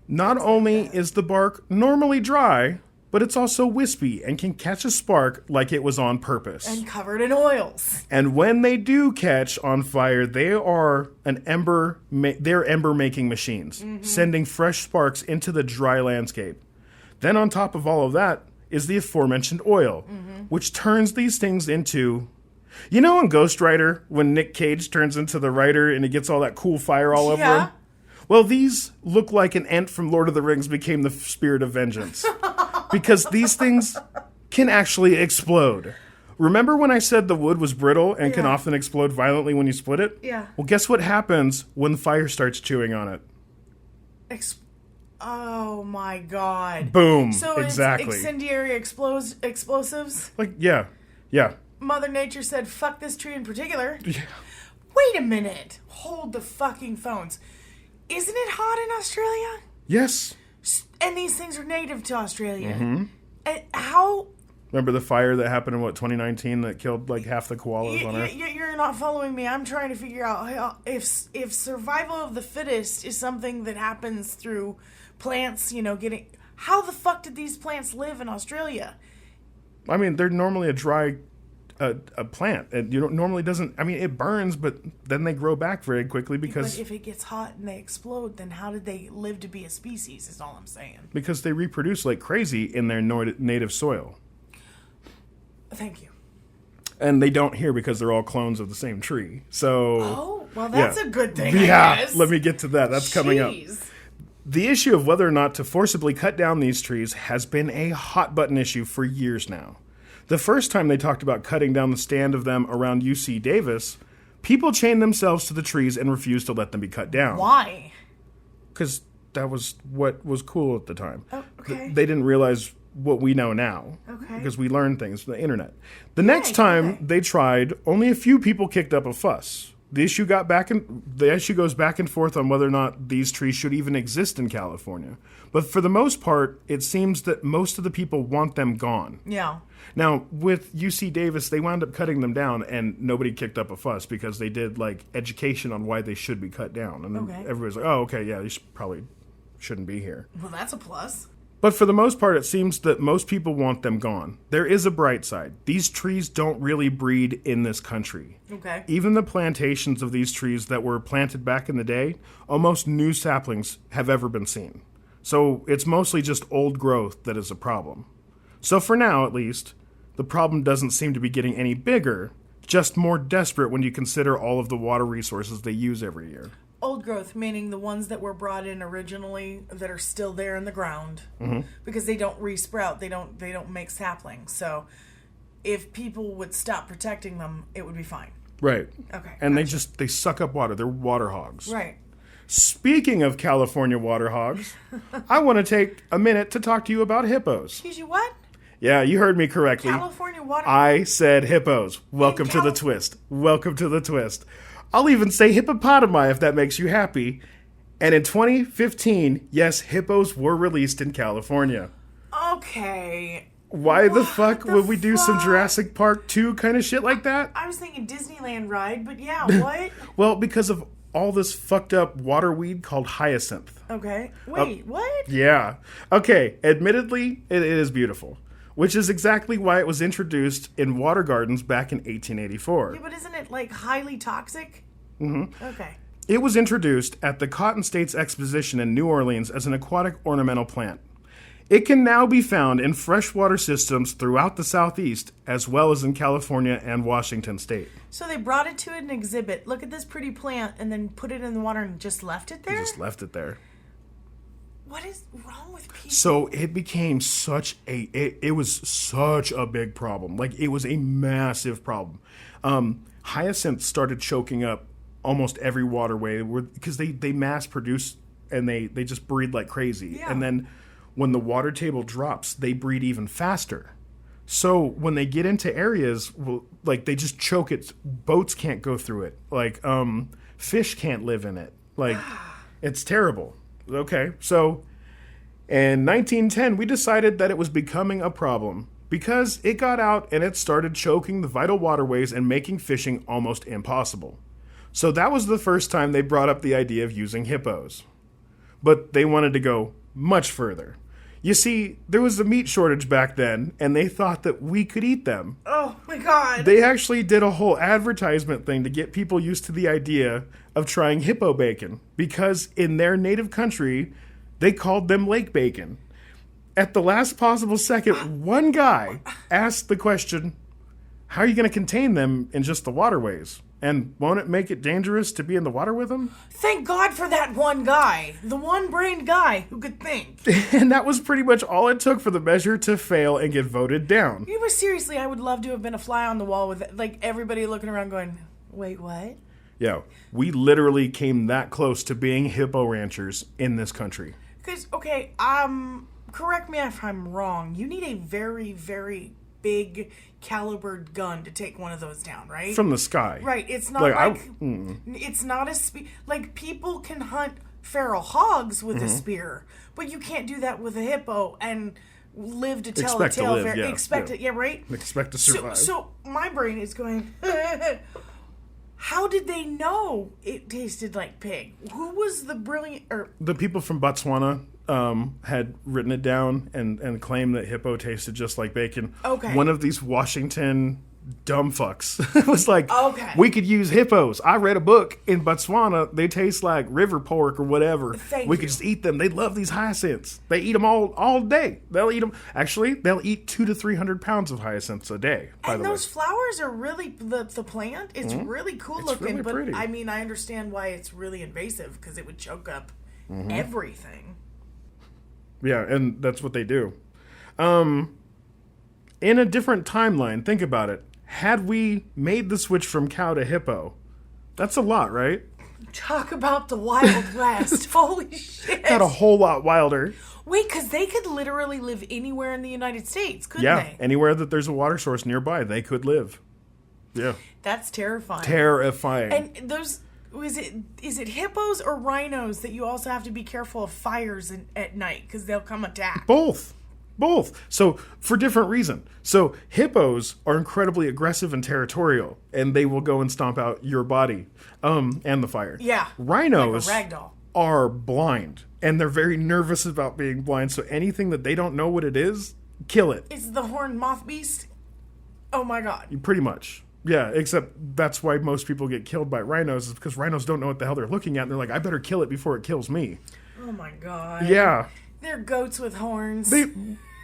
Not only is the bark normally dry, but it's also wispy and can catch a spark like it was on purpose. And covered in oils. And when they do catch on fire, they are they're ember-making machines, sending fresh sparks into the dry landscape. Then on top of all of that is the aforementioned oil, which turns these things into... You know in Ghost Rider, when Nick Cage turns into the Rider and he gets all that cool fire all over him? Well, these look like an ant from Lord of the Rings became the spirit of vengeance. Because these things can actually explode. Remember when I said the wood was brittle and can often explode violently when you split it? Yeah. Well, guess what happens when fire starts chewing on it? Oh my god. Boom. So exactly. It's incendiary explosives? Like, yeah. Mother Nature said, fuck this tree in particular. Yeah. Wait a minute. Hold the fucking phones. Isn't it hot in Australia? Yes. And these things are native to Australia. Mm-hmm. And how... Remember the fire that happened in, 2019 that killed, like, half the koalas on Earth? You're not following me. I'm trying to figure out how, if survival of the fittest is something that happens through plants, getting... How the fuck did these plants live in Australia? I mean, they're normally a dry... A plant. It normally doesn't... I mean, it burns, but then they grow back very quickly because... But if it gets hot and they explode, then how did they live to be a species, is all I'm saying. Because they reproduce like crazy in their native soil. Thank you. And they don't here because they're all clones of the same tree. So... Oh, well, that's a good thing, Yeah, I guess. let me get to that. That's coming up. The issue of whether or not to forcibly cut down these trees has been a hot-button issue for years now. The first time they talked about cutting down the stand of them around UC Davis, people chained themselves to the trees and refused to let them be cut down. Why? Because that was what was cool at the time. Oh, okay. They didn't realize what we know now. Okay. Because we learned things from the internet. The next time they tried, only a few people kicked up a fuss. The issue goes back and forth on whether or not these trees should even exist in California. But for the most part, it seems that most of the people want them gone. Yeah. Now, with UC Davis, they wound up cutting them down, and nobody kicked up a fuss because they did, like, education on why they should be cut down. And then everybody's like, oh, okay, yeah, these probably shouldn't be here. Well, that's a plus. But for the most part, it seems that most people want them gone. There is a bright side. These trees don't really breed in this country. Okay. Even the plantations of these trees that were planted back in the day, almost new saplings have ever been seen. So it's mostly just old growth that is a problem. So for now, at least, the problem doesn't seem to be getting any bigger, just more desperate when you consider all of the water resources they use every year. Old growth, meaning the ones that were brought in originally that are still there in the ground, because they don't resprout, they don't make saplings. So if people would stop protecting them, it would be fine. Right. Okay. And they suck up water. They're water hogs. Right. Speaking of California water hogs, I want to take a minute to talk to you about hippos. Excuse you, what? Yeah, you heard me correctly. California water. I said hippos. Welcome to the twist. Welcome to the twist. I'll even say hippopotami if that makes you happy. And in 2015, yes, hippos were released in California. Okay. Why the fuck would we do some Jurassic Park 2 kind of shit like that? I was thinking Disneyland ride, but yeah, what? Well, because of all this fucked up water weed called hyacinth. Okay. Wait, what? Yeah. Okay, admittedly, it is beautiful. Which is exactly why it was introduced in water gardens back in 1884. Yeah, but isn't it, like, highly toxic? Mm-hmm. Okay. It was introduced at the Cotton States Exposition in New Orleans as an aquatic ornamental plant. It can now be found in freshwater systems throughout the Southeast, as well as in California and Washington State. So they brought it to an exhibit, look at this pretty plant, and then put it in the water and just left it there? Just left it there. What is wrong with people? So it became it was such a big problem. Like, it was a massive problem. Hyacinths started choking up almost every waterway because they mass produce and they just breed like crazy. Yeah. And then when the water table drops, they breed even faster. So when they get into areas, like, they just choke it. Boats can't go through it. Like, fish can't live in it. Like, it's terrible. Okay, so in 1910, we decided that it was becoming a problem because it got out and it started choking the vital waterways and making fishing almost impossible. So that was the first time they brought up the idea of using hippos. But they wanted to go much further. You see, there was a meat shortage back then, and they thought that we could eat them. Oh, my God. They actually did a whole advertisement thing to get people used to the idea of trying hippo bacon, because in their native country, they called them lake bacon. At the last possible second, one guy asked the question, how are you going to contain them in just the waterways? And won't it make it dangerous to be in the water with them? Thank God for that one guy. The one-brained guy who could think. And that was pretty much all it took for the measure to fail and get voted down. You know, seriously, I would love to have been a fly on the wall with, like, everybody looking around going, wait, what? Yeah, we literally came that close to being hippo ranchers in this country. Because, okay, correct me if I'm wrong. You need a very, very big calibered gun to take one of those down, right? From the sky. Right. It's not it's not a like, people can hunt feral hogs with a spear, but you can't do that with a hippo and live to tell Expect a tale. to live, yeah, Expect yeah. it, yeah, right? Expect to survive. So my brain is going, how did they know it tasted like pig? Who was the brilliant... The people from Botswana had written it down and claimed that hippo tasted just like bacon. Okay. One of these Washington dumb fucks was like, okay, we could use hippos. I read a book in Botswana. They taste like river pork or whatever. We could just eat them. They love these hyacinths. They eat them all day. They'll eat them. Actually, they'll eat 200 to 300 pounds of hyacinths a day. And those flowers are really the plant. It's really cool looking. Really but pretty. I mean, I understand why it's really invasive because it would choke up everything. Yeah, and that's what they do. In a different timeline, think about it. Had we made the switch from cow to hippo, that's a lot, right? Talk about the Wild West. Holy shit. Got a whole lot wilder. Wait, because they could literally live anywhere in the United States, couldn't they? Yeah, anywhere that there's a water source nearby, they could live. Yeah. That's terrifying. Terrifying. And those... Is it hippos or rhinos that you also have to be careful of fires at night because they'll come attack? Both. So, for different reason. So, hippos are incredibly aggressive and territorial, and they will go and stomp out your body and the fire. Yeah. Rhinos like a ragdoll. Are blind, and they're very nervous about being blind, so anything that they don't know what it is, kill it. Is the horned moth beast? Oh my God. Pretty much. Yeah, except that's why most people get killed by rhinos, is because rhinos don't know what the hell they're looking at, and they're like, I better kill it before it kills me. Oh my God. Yeah. They're goats with horns.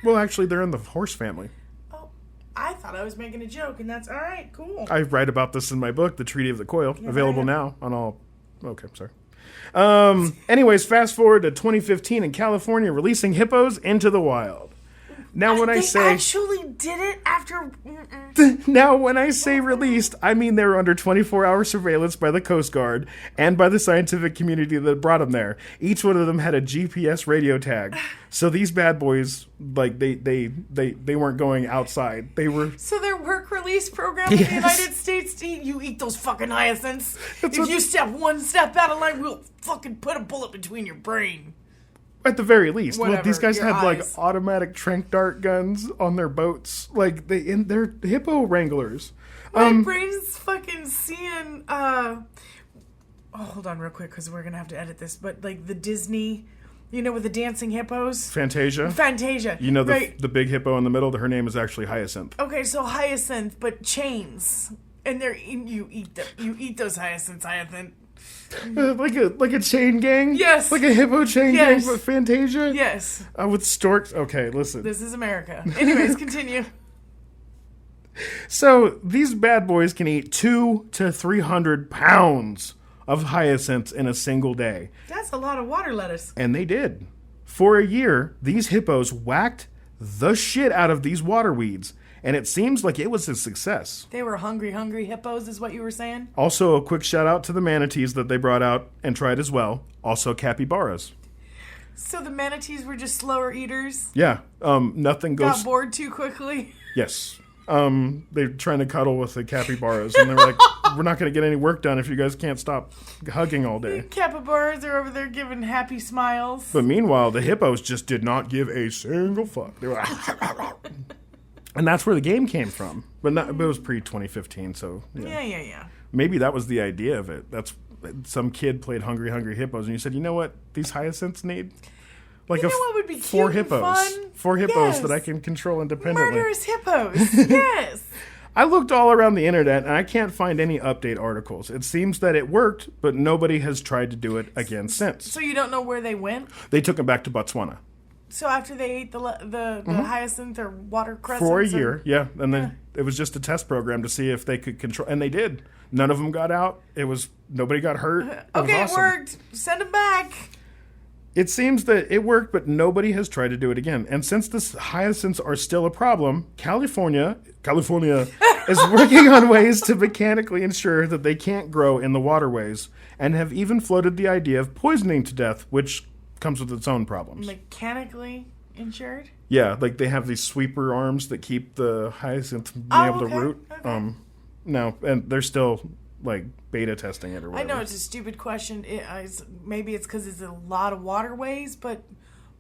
Well, actually, they're in the horse family. Oh, I thought I was making a joke, and that's all right, cool. I write about this in my book, The Treaty of the Coil, available now on all... Okay, sorry. Anyways, fast forward to 2015 in California, releasing hippos into the wild. Now, when I say... They actually did it after... Now, when I say released, I mean they were under 24-hour surveillance by the Coast Guard and by the scientific community that brought them there. Each one of them had a GPS radio tag. So these bad boys, like, they weren't going outside. They were... So their work release program in the United States, you eat those fucking hyacinths. If you step one step out of line, we'll fucking put a bullet between your brain. At the very least. Whatever, well, these guys had eyes. like automatic tranq dart guns on their boats. Like they're hippo wranglers. My brain's fucking seeing hold on real quick because we're gonna have to edit this, but like the Disney, you know, with the dancing hippos. Fantasia. You know the big hippo in the middle, her name is actually Hyacinth. Okay, so Hyacinth, but chains. And you eat those hyacinths, Hyacinth. Like a chain gang? Yes. Like a hippo chain gang with Fantasia? Yes. With storks? Okay, listen. This is America. Anyways, continue. So, these bad boys can eat 200 to 300 pounds of hyacinths in a single day. That's a lot of water lettuce. And they did. For a year, these hippos whacked the shit out of these water weeds, and it seems like it was a success. They were hungry hippos, is what you were saying? Also, a quick shout out to the manatees that they brought out and tried as well. Also, capybaras. So the manatees were just slower eaters? Yeah, nothing goes... Got bored too quickly? Yes. They're trying to cuddle with the capybaras, and they're like, we're not going to get any work done if you guys can't stop hugging all day. Capybaras are over there giving happy smiles. But meanwhile, the hippos just did not give a single fuck. They were like... And that's where the game came from. But it was pre-2015, so... Yeah. Maybe that was the idea of it. That's... Some kid played Hungry Hippos, and you said, you know what these hyacinths need? Like you know what would be four cute and hippos. fun? 4 hippos Yes. that I can control independently. Murderous hippos. Yes. I looked all around the internet, and I can't find any update articles. It seems that it worked, but nobody has tried to do it again since. So you don't know where they went? They took them back to Botswana. So after they ate the hyacinth or water crescents? For a year, yeah. And then it was just a test program to see if they could control. And they did. None of them got out. Nobody got hurt. Okay, was awesome. it worked. Send them back. It seems that it worked, but nobody has tried to do it again. And since the hyacinths are still a problem, California is working on ways to mechanically ensure that they can't grow in the waterways, and have even floated the idea of poisoning to death, which comes with its own problems. Mechanically insured? Yeah, like they have these sweeper arms that keep the hyacinth from being able to root. Okay. No, and they're still like beta testing it or whatever. I know it's a stupid question. Maybe it's because it's a lot of waterways, but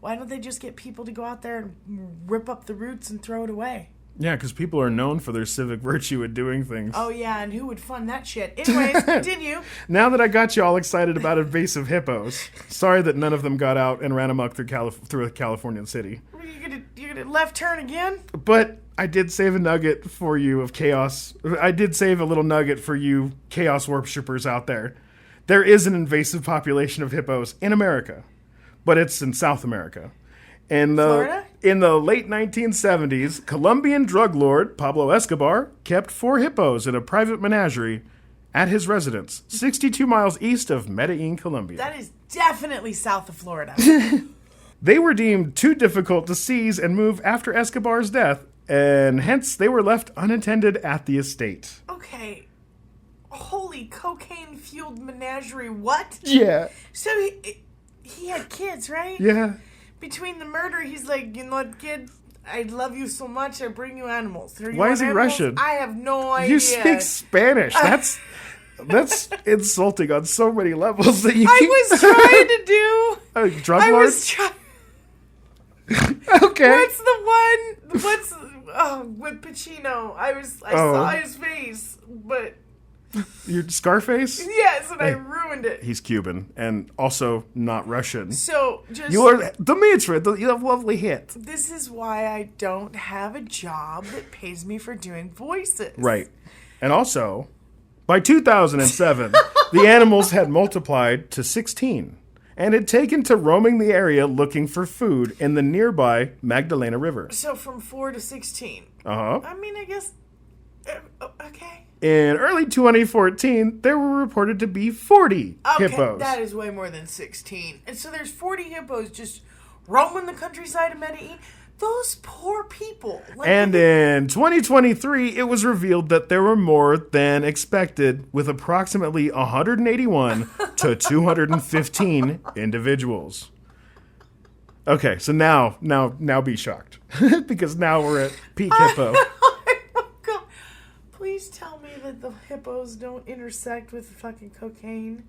why don't they just get people to go out there and rip up the roots and throw it away? Yeah, because people are known for their civic virtue at doing things. Oh, yeah, and who would fund that shit? Anyways, continue. Now that I got you all excited about invasive hippos, sorry that none of them got out and ran amok through a Californian city. You're gonna left turn again? But I did save a nugget for you of chaos. I did save a little nugget for you chaos worshippers out there. There is an invasive population of hippos in America, but it's in South America. Florida? In the late 1970s, Colombian drug lord Pablo Escobar kept 4 hippos in a private menagerie at his residence, 62 miles east of Medellin, Colombia. That is definitely south of Florida. They were deemed too difficult to seize and move after Escobar's death, and hence they were left unattended at the estate. Okay. Holy cocaine-fueled menagerie, what? Yeah. So he had kids, right? Yeah. Between the murder, he's like, you know what, kid? I love you so much, I bring you animals. Why is he Russian? I have no idea. You speak Spanish. That's insulting on so many levels that you I keep... was trying to do... drug I lord? was trying... Okay. What's the one... with Pacino? I saw his face, but... Your Scarface? Yes, and I ruined it. He's Cuban and also not Russian. So, just... You are Dimitri, you have lovely hit. This is why I don't have a job that pays me for doing voices. Right. And also, by 2007, the animals had multiplied to 16 and had taken to roaming the area looking for food in the nearby Magdalena River. So from 4 to 16. Uh-huh. I mean, I guess... okay. In early 2014, there were reported to be 40 hippos. That is way more than 16. And so there's 40 hippos just roaming the countryside of Medellin. Those poor people. And in 2023, it was revealed that there were more than expected, with approximately 181 to 215 individuals. Okay, so now be shocked. Because now we're at peak hippo. Please tell me that the hippos don't intersect with fucking cocaine.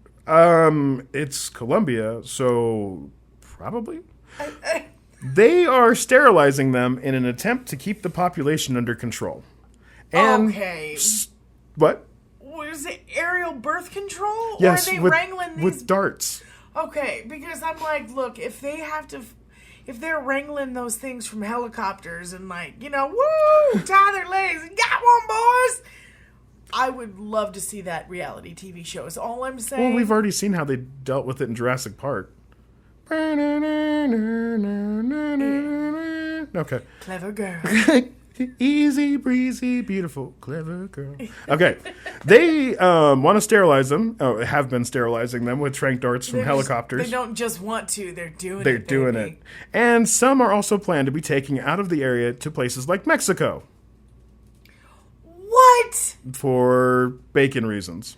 It's Colombia, so probably. They are sterilizing them in an attempt to keep the population under control. And okay. What? Was it aerial birth control? Yes, or are they wrangling these... with darts. Okay, because I'm like, look, if they're wrangling those things from helicopters and woo, tie their legs and got one, boys. I would love to see that reality TV show is all I'm saying. Well, we've already seen how they dealt with it in Jurassic Park. Okay. Clever girl. Easy breezy, beautiful, clever girl. Okay. They want to sterilize them, have been sterilizing them with tranq darts from helicopters. They don't just want to, they're doing it. They're doing it. And some are also planned to be taken out of the area to places like Mexico. What? For bacon reasons.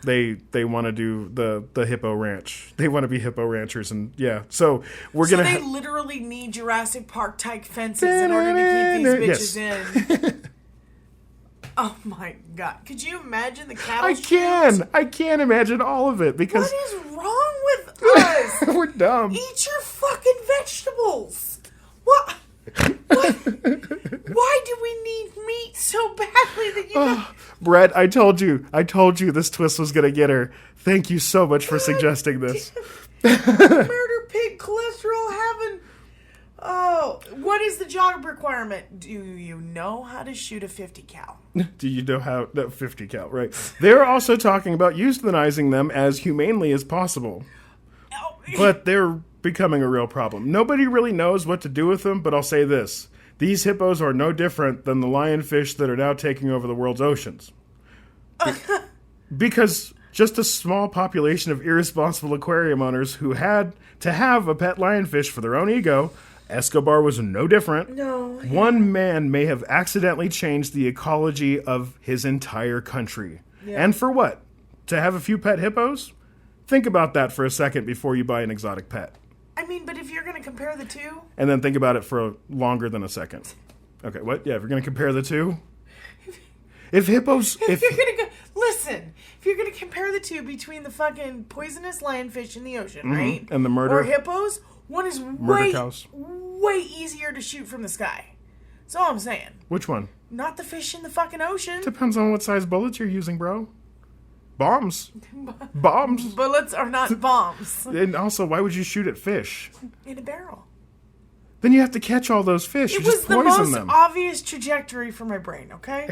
They want to do the hippo ranch. They want to be hippo ranchers, and yeah. So they literally need Jurassic Park type fences in order to keep these bitches in. Oh my god! Could you imagine the cattle? I can imagine all of it because what is wrong with us? We're dumb. Eat your fucking vegetables. What? Why do we need meat so badly that you? Brett, I told you this twist was gonna get her. Thank you so much for suggesting this. Murder pig cholesterol having. Oh, what is the job requirement? Do you know how to shoot a 50 cal? Do you know how? No, 50 cal, right? They're also talking about euthanizing them as humanely as possible. Oh. But they're becoming a real problem. Nobody really knows what to do with them, but I'll say this. These hippos are no different than the lionfish that are now taking over the world's oceans. Because just a small population of irresponsible aquarium owners who had to have a pet lionfish for their own ego, Escobar was no different. No. One man may have accidentally changed the ecology of his entire country. Yeah. And for what? To have a few pet hippos? Think about that for a second before you buy an exotic pet. I mean, but if you're going to compare the two... And then think about it for longer than a second. Okay, what? Yeah, if you're going to compare the two... If hippos... If you're going to go... Listen, if you're going to compare the two between the fucking poisonous lionfish in the ocean, right? And the murder... Or hippos, one is way easier to shoot from the sky. That's all I'm saying. Which one? Not the fish in the fucking ocean. Depends on what size bullets you're using, bro. Bombs. Bullets are not bombs. And also, why would you shoot at fish? In a barrel. Then you have to catch all those fish. It was the most obvious trajectory for my brain, okay?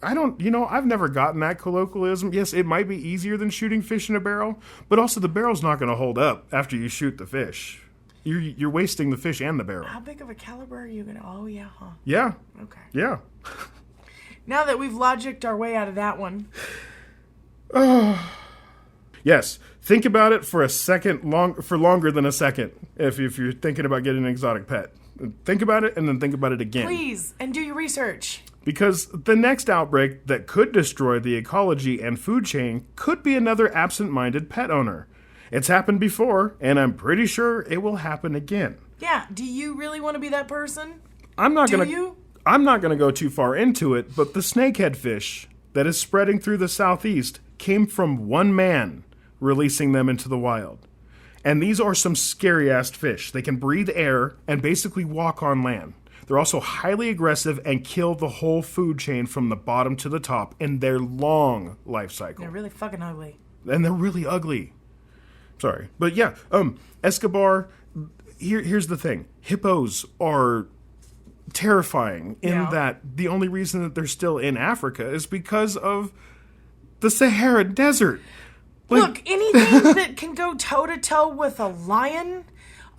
I've never gotten that colloquialism. Yes, it might be easier than shooting fish in a barrel, but also the barrel's not going to hold up after you shoot the fish. You're wasting the fish and the barrel. How big of a caliber are you going to... Oh, yeah, huh? Yeah. Okay. Yeah. Now that we've logicked our way out of that one... Yes, think about it for a second, for longer than a second. If you're thinking about getting an exotic pet, think about it and then think about it again. Please, and do your research. Because the next outbreak that could destroy the ecology and food chain could be another absent-minded pet owner. It's happened before, and I'm pretty sure it will happen again. Yeah, do you really want to be that person? I'm not gonna go too far into it, but the snakehead fish that is spreading through the southeast came from one man releasing them into the wild. And these are some scary-ass fish. They can breathe air and basically walk on land. They're also highly aggressive and kill the whole food chain from the bottom to the top in their long life cycle. They're really fucking ugly. And they're really ugly. Sorry. But yeah, Escobar, here's the thing. Hippos are terrifying in that the only reason that they're still in Africa is because of the Sahara Desert. Look, anything that can go toe-to-toe with a lion,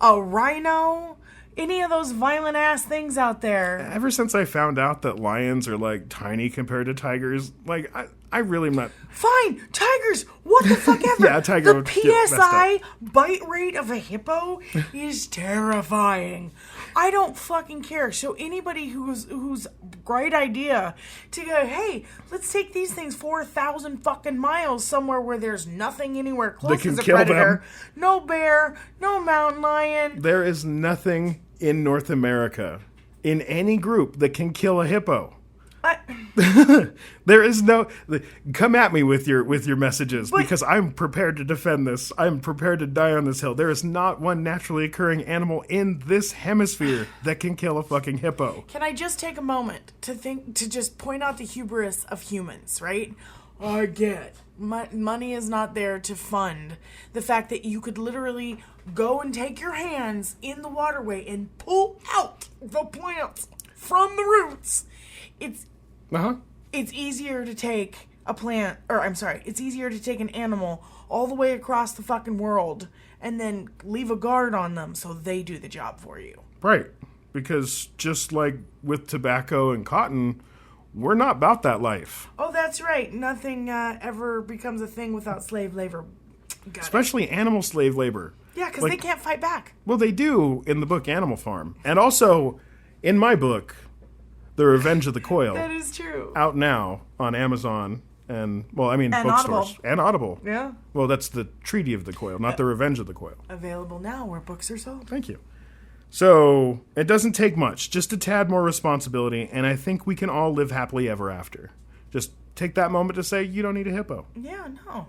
a rhino, any of those violent-ass things out there. Ever since I found out that lions are, tiny compared to tigers, I really am not... Fine, tigers, what the fuck ever. Yeah, a tiger the PSI bite rate of a hippo is terrifying. I don't fucking care. So anybody who's great idea to go, hey, let's take these things 4,000 fucking miles somewhere where there's nothing anywhere close as a predator. Them. No bear, no mountain lion. There is nothing in North America, in any group, that can kill a hippo. There is no... Come at me with your messages, because I'm prepared to defend this. I'm prepared to die on this hill. There is not one naturally occurring animal in this hemisphere that can kill a fucking hippo. Can I just take a moment to just point out the hubris of humans, right? I get money is not there to fund the fact that you could literally go and take your hands in the waterway and pull out the plants from the roots. It's easier to take it's easier to take an animal all the way across the fucking world and then leave a guard on them so they do the job for you. Right. because just like with tobacco and cotton, we're not about that life. Oh, that's right. Nothing ever becomes a thing without slave labor. Especially animal slave labor. Yeah, because they can't fight back. Well, they do in the book Animal Farm. And also, in my book, The Revenge of the Coil. That is true. Out now on Amazon and, and bookstores. Audible. And Audible. Yeah. Well, that's the Treaty of the Coil, not the Revenge of the Coil. Available now where books are sold. Thank you. So, it doesn't take much, just a tad more responsibility, and I think we can all live happily ever after. Just take that moment to say, you don't need a hippo. Yeah, no.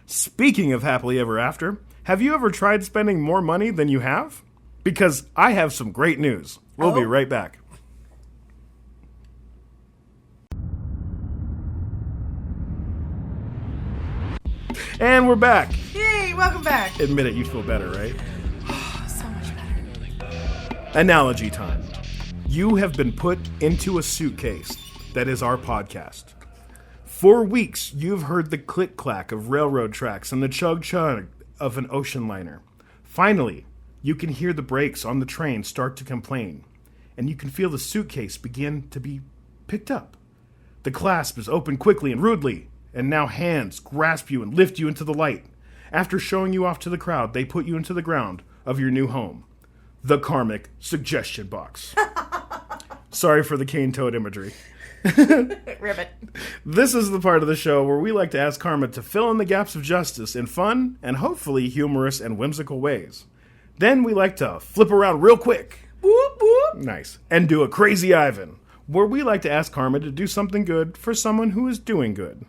Speaking of happily ever after, have you ever tried spending more money than you have? Because I have some great news. We'll be right back. And we're back. Yay, welcome back. Admit it, you feel better, right? So much better. Analogy time. You have been put into a suitcase that is our podcast. For weeks, you've heard the click-clack of railroad tracks and the chug-chug of an ocean liner. Finally, you can hear the brakes on the train start to complain, and you can feel the suitcase begin to be picked up. The clasp is opened quickly and rudely, and now hands grasp you and lift you into the light. After showing you off to the crowd, they put you into the ground of your new home. The Karmic Suggestion Box. Sorry for the cane toad imagery. Ribbit. This is the part of the show where we like to ask Karma to fill in the gaps of justice in fun and hopefully humorous and whimsical ways. Then we like to flip around real quick. Boop, boop. Nice. And do a Crazy Ivan, where we like to ask Karma to do something good for someone who is doing good.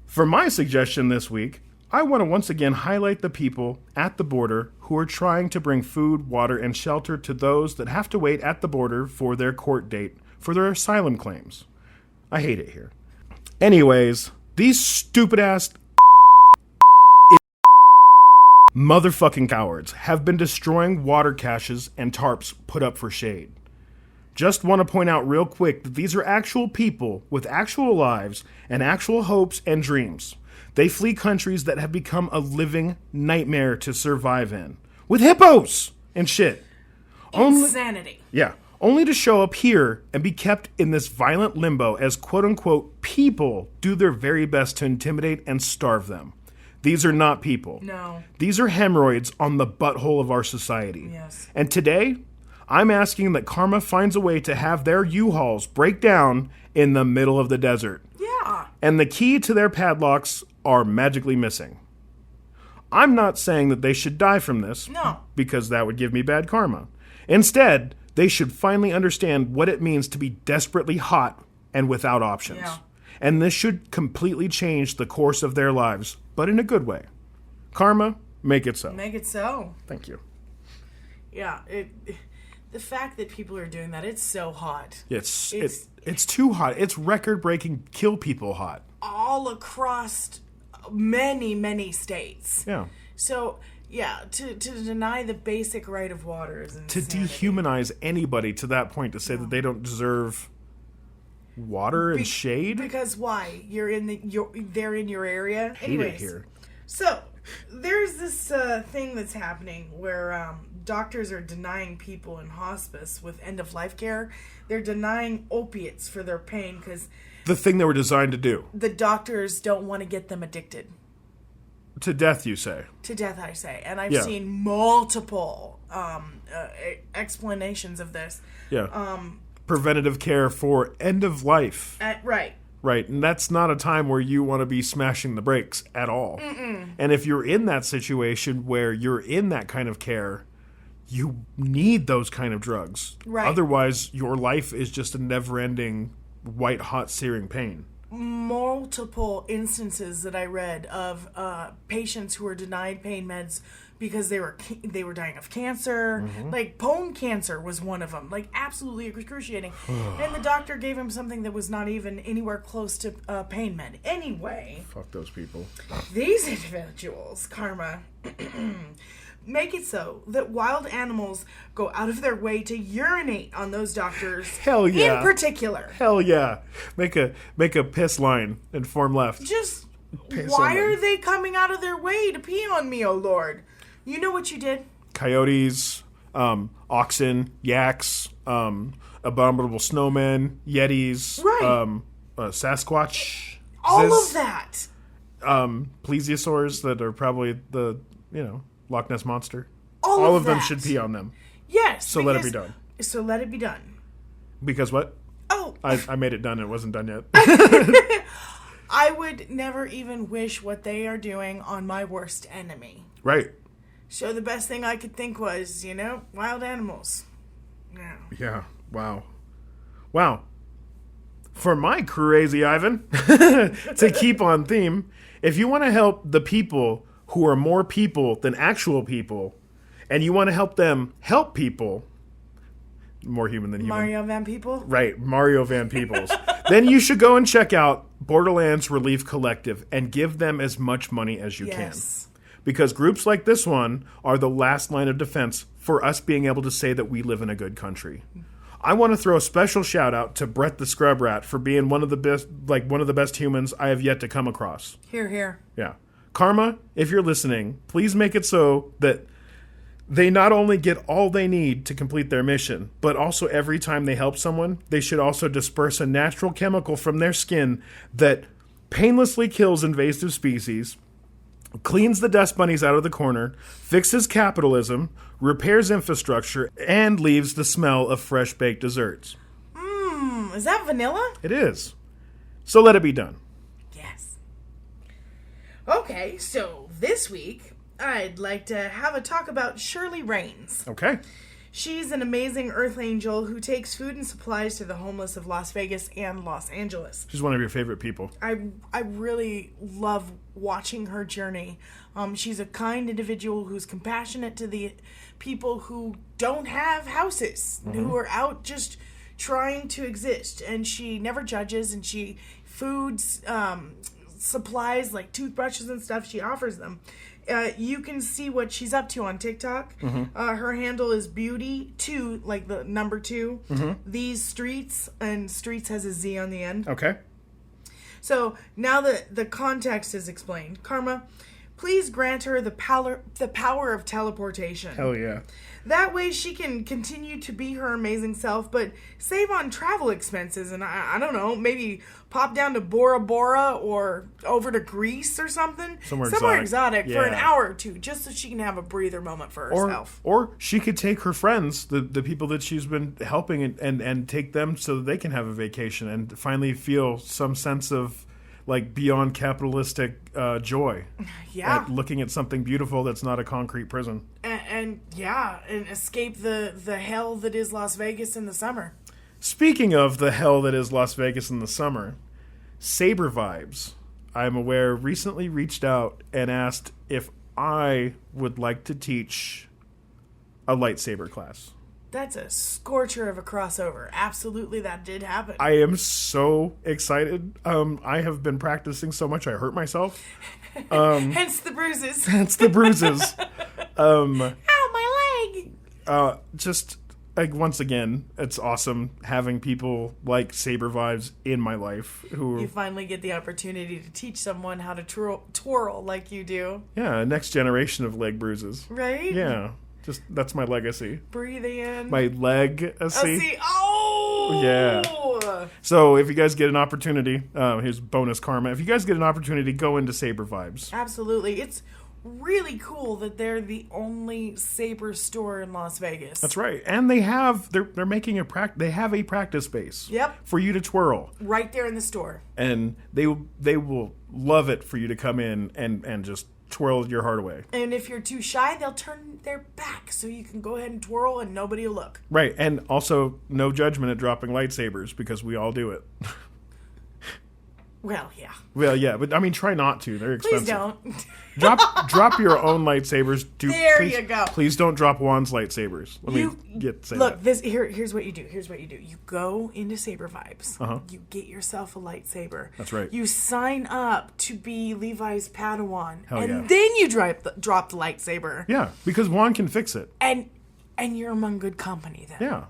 For my suggestion this week, I want to once again highlight the people at the border who are trying to bring food, water, and shelter to those that have to wait at the border for their court date for their asylum claims. I hate it here. Anyways, these stupid-ass motherfucking cowards have been destroying water caches and tarps put up for shade. Just want to point out real quick that these are actual people with actual lives and actual hopes and dreams. They flee countries that have become a living nightmare to survive in. With hippos and shit. Insanity. Only to show up here and be kept in this violent limbo as quote-unquote people do their very best to intimidate and starve them. These are not people. No. These are hemorrhoids on the butthole of our society. Yes. And today, I'm asking that Karma finds a way to have their U-Hauls break down in the middle of the desert. Yeah. And the key to their padlocks are magically missing. I'm not saying that they should die from this. No. Because that would give me bad karma. Instead, they should finally understand what it means to be desperately hot and without options. Yeah. And this should completely change the course of their lives, but in a good way. Karma, make it so. Make it so. Thank you. Yeah, the fact that people are doing that, it's so hot. It's too hot. It's record-breaking, kill people hot. All across many, many states. Yeah. So, yeah, to deny the basic right of water is insanity. To dehumanize anybody to that point, to say that they don't deserve water and shade. Because why? They're in your area. Hate it here. So there's this thing that's happening where doctors are denying people in hospice with end of life care. They're denying opiates for their pain because the thing they were designed to do. The doctors don't want to get them addicted. To death, you say? To death, I say. And I've seen multiple explanations of this. Yeah. Preventative care for end of life. Right. Right. And that's not a time where you want to be smashing the brakes at all. Mm-mm. And if you're in that situation where you're in that kind of care, you need those kind of drugs. Right. Otherwise, your life is just a never-ending, white-hot, searing pain. Multiple instances that I read of patients who were denied pain meds because they were dying of cancer. Mm-hmm. Like bone cancer was one of them. Like absolutely excruciating. And the doctor gave him something that was not even anywhere close to pain med. Anyway. Fuck those people. These individuals, Karma, make it so that wild animals go out of their way to urinate on those doctors. Hell yeah. In particular. Hell yeah. Make a piss line and form left. Just Piss why on them. are they coming out of their way to pee on me, oh Lord? You know what you did? Coyotes, Oxen, yaks, abominable snowmen, yetis, Right. Sasquatch. All of that. Plesiosaurs that are probably the, Loch Ness Monster. All of them that. should pee on them. Yes. So let it be done. So let it be done. Because what? Oh. I made it done. It wasn't done yet. I would never even wish what they are doing on my worst enemy. Right. So the best thing I could think was, wild animals. Yeah. Yeah. Wow. Wow. For my crazy Ivan, to keep on theme, if you want to help the people who are more people than actual people, and you want to help them help people, more human than human. Mario Van People? Right, Mario Van Peebles. Then you should go and check out Borderlands Relief Collective and give them as much money as you can. Because groups like this one are the last line of defense for us being able to say that we live in a good country. I want to throw a special shout out to Brett the Scrub Rat for being one of the best humans I have yet to come across. Hear, hear. Yeah. Karma, if you're listening, please make it so that they not only get all they need to complete their mission, but also every time they help someone, they should also disperse a natural chemical from their skin that painlessly kills invasive species, cleans the dust bunnies out of the corner, fixes capitalism, repairs infrastructure, and leaves the smell of fresh baked desserts. Is that vanilla? It is. So let it be done. Yes. Okay, so this week, I'd like to have a talk about Shirley Raines. Okay. She's an amazing earth angel who takes food and supplies to the homeless of Las Vegas and Los Angeles. She's one of your favorite people. I really love watching her journey. She's a kind individual who's compassionate to the people who don't have houses, who are out just trying to exist. And she never judges, and she foods, supplies like toothbrushes and stuff, she offers them. You can see what she's up to on TikTok. Her handle is beauty2, like the number 2. These streets, and streets has a Z on the end. Okay. So now that the context is explained, Karma, please grant her the power of teleportation. Hell yeah. That way she can continue to be her amazing self, but save on travel expenses. And I don't know, maybe pop down to Bora Bora or over to Greece or something. Somewhere exotic for an hour or two, just so she can have a breather moment for herself. Or she could take her friends, the people that she's been helping, and take them so that they can have a vacation and finally feel some sense of like beyond capitalistic joy. Yeah. At looking at something beautiful that's not a concrete prison. And escape the hell that is Las Vegas in the summer. Speaking of the hell that is Las Vegas in the summer, Saber Vibes, I'm aware, recently reached out and asked if I would like to teach a lightsaber class. That's a scorcher of a crossover. Absolutely, that did happen. I am so excited. I have been practicing so much I hurt myself. Hence the bruises. Ow, my leg! Just like once again, it's awesome having people like Saber Vibes in my life who You finally get the opportunity to teach someone how to twirl like you do. Yeah, next generation of leg bruises. Right? Yeah. Just that's my legacy. Breathe in. My legacy. Oh! Yeah. So if you guys get an opportunity, here's bonus karma. If you guys get an opportunity, go into Saber Vibes. Absolutely. It's really cool that they're the only Saber store in Las Vegas. That's right. And they're making they have a practice space. Yep. For you to twirl. Right there in the store. And they will love it for you to come in and just twirl your heart away. And if you're too shy, they'll turn their back so you can go ahead and twirl and nobody will look. Right. And also no judgment at dropping lightsabers because we all do it. Well, yeah. Well, yeah, but I mean, try not to. They're expensive. Please don't. Drop your own lightsabers. You go. Please don't drop Juan's lightsabers. Here's what you do. You go into Saber Vibes. You get yourself a lightsaber. That's right. You sign up to be Levi's Padawan. Then you drop the lightsaber. Yeah, because Juan can fix it. And you're among good company then. Yeah.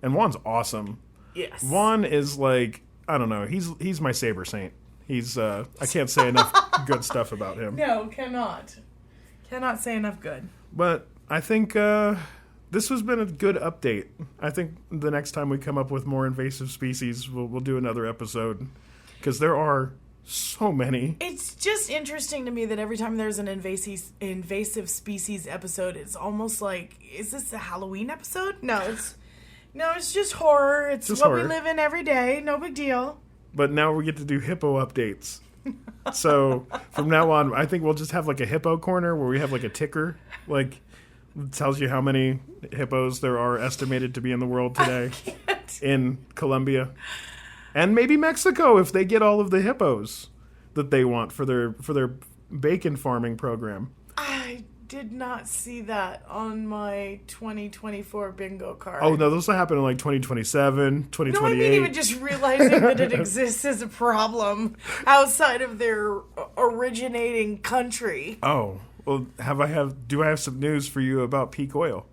And Juan's awesome. Yes. Juan is like, I don't know, he's my saber saint. He's I can't say enough good stuff about him. No, cannot say enough good. But I think the this has been a good update. I think the next time we come up with more invasive species, we'll do another episode. Because there are so many. It's just interesting to me that every time there's an invasive species episode, it's almost like, is this a Halloween episode? No, it's just horror. It's just what horror. We live in every day. No big deal. But now we get to do hippo updates. So from now on, I think we'll just have like a hippo corner where we have like a ticker, like it tells you how many hippos there are estimated to be in the world today in Colombia. And maybe Mexico if they get all of the hippos that they want for their bacon farming program. I did not see that on my 2024 bingo card. Oh, no, those will happen in like 2027, 2028. No, I mean even just realizing that it exists as a problem outside of their originating country. Oh, well, do I have some news for you about peak oil?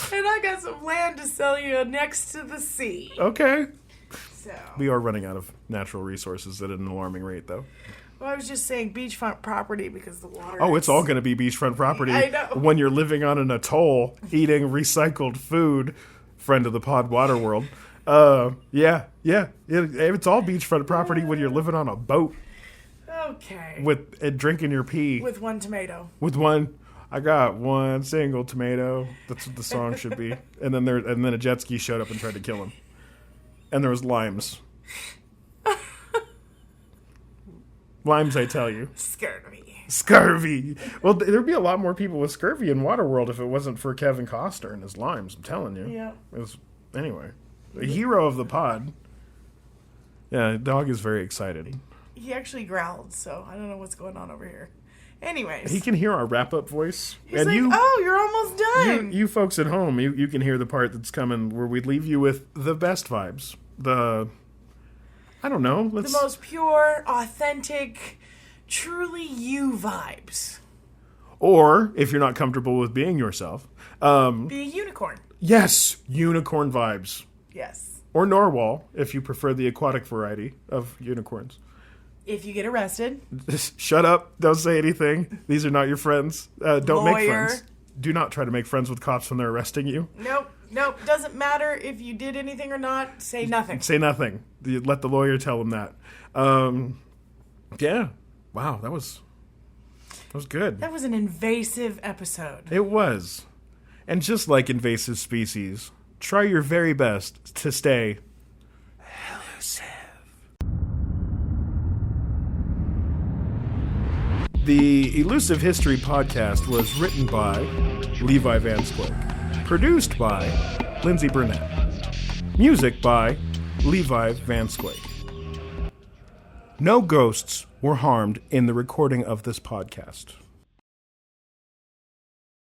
And I got some land to sell you next to the sea. Okay. So we are running out of natural resources at an alarming rate, though. Well, I was just saying beachfront property because the water... Oh, it's all going to be beachfront property. I know. When you're living on an atoll, eating recycled food, friend of the pod water world. Yeah. It's all beachfront property when you're living on a boat. Okay. And drinking your pee. With one tomato. I got one single tomato. That's what the song should be. And then a jet ski showed up and tried to kill him. And there was limes. Limes, I tell you. Scurvy. Well, there'd be a lot more people with scurvy in Waterworld if it wasn't for Kevin Costner and his limes. I'm telling you. Yeah. Anyway, the hero of the pod. Yeah, the dog is very excited. He actually growled, so I don't know what's going on over here. Anyways. He can hear our wrap-up voice. He's and like, you're almost done. You folks at home, you can hear the part that's coming where we leave you with the best vibes. I don't know. The most pure, authentic, truly you vibes. Or, if you're not comfortable with being yourself. Be a unicorn. Yes, unicorn vibes. Yes. Or narwhal, if you prefer the aquatic variety of unicorns. If you get arrested. Shut up. Don't say anything. These are not your friends. Don't make friends. Do not try to make friends with cops when they're arresting you. Nope. Doesn't matter if you did anything or not. Say nothing. Say nothing. Let the lawyer tell them that. Yeah. Wow, that was good. That was an invasive episode. It was. And just like invasive species, try your very best to stay elusive. The Elusive History podcast was written by Levi Van Squake, produced by Lyndsay Burnett, music by Levi Van Squake. No ghosts were harmed in the recording of this podcast.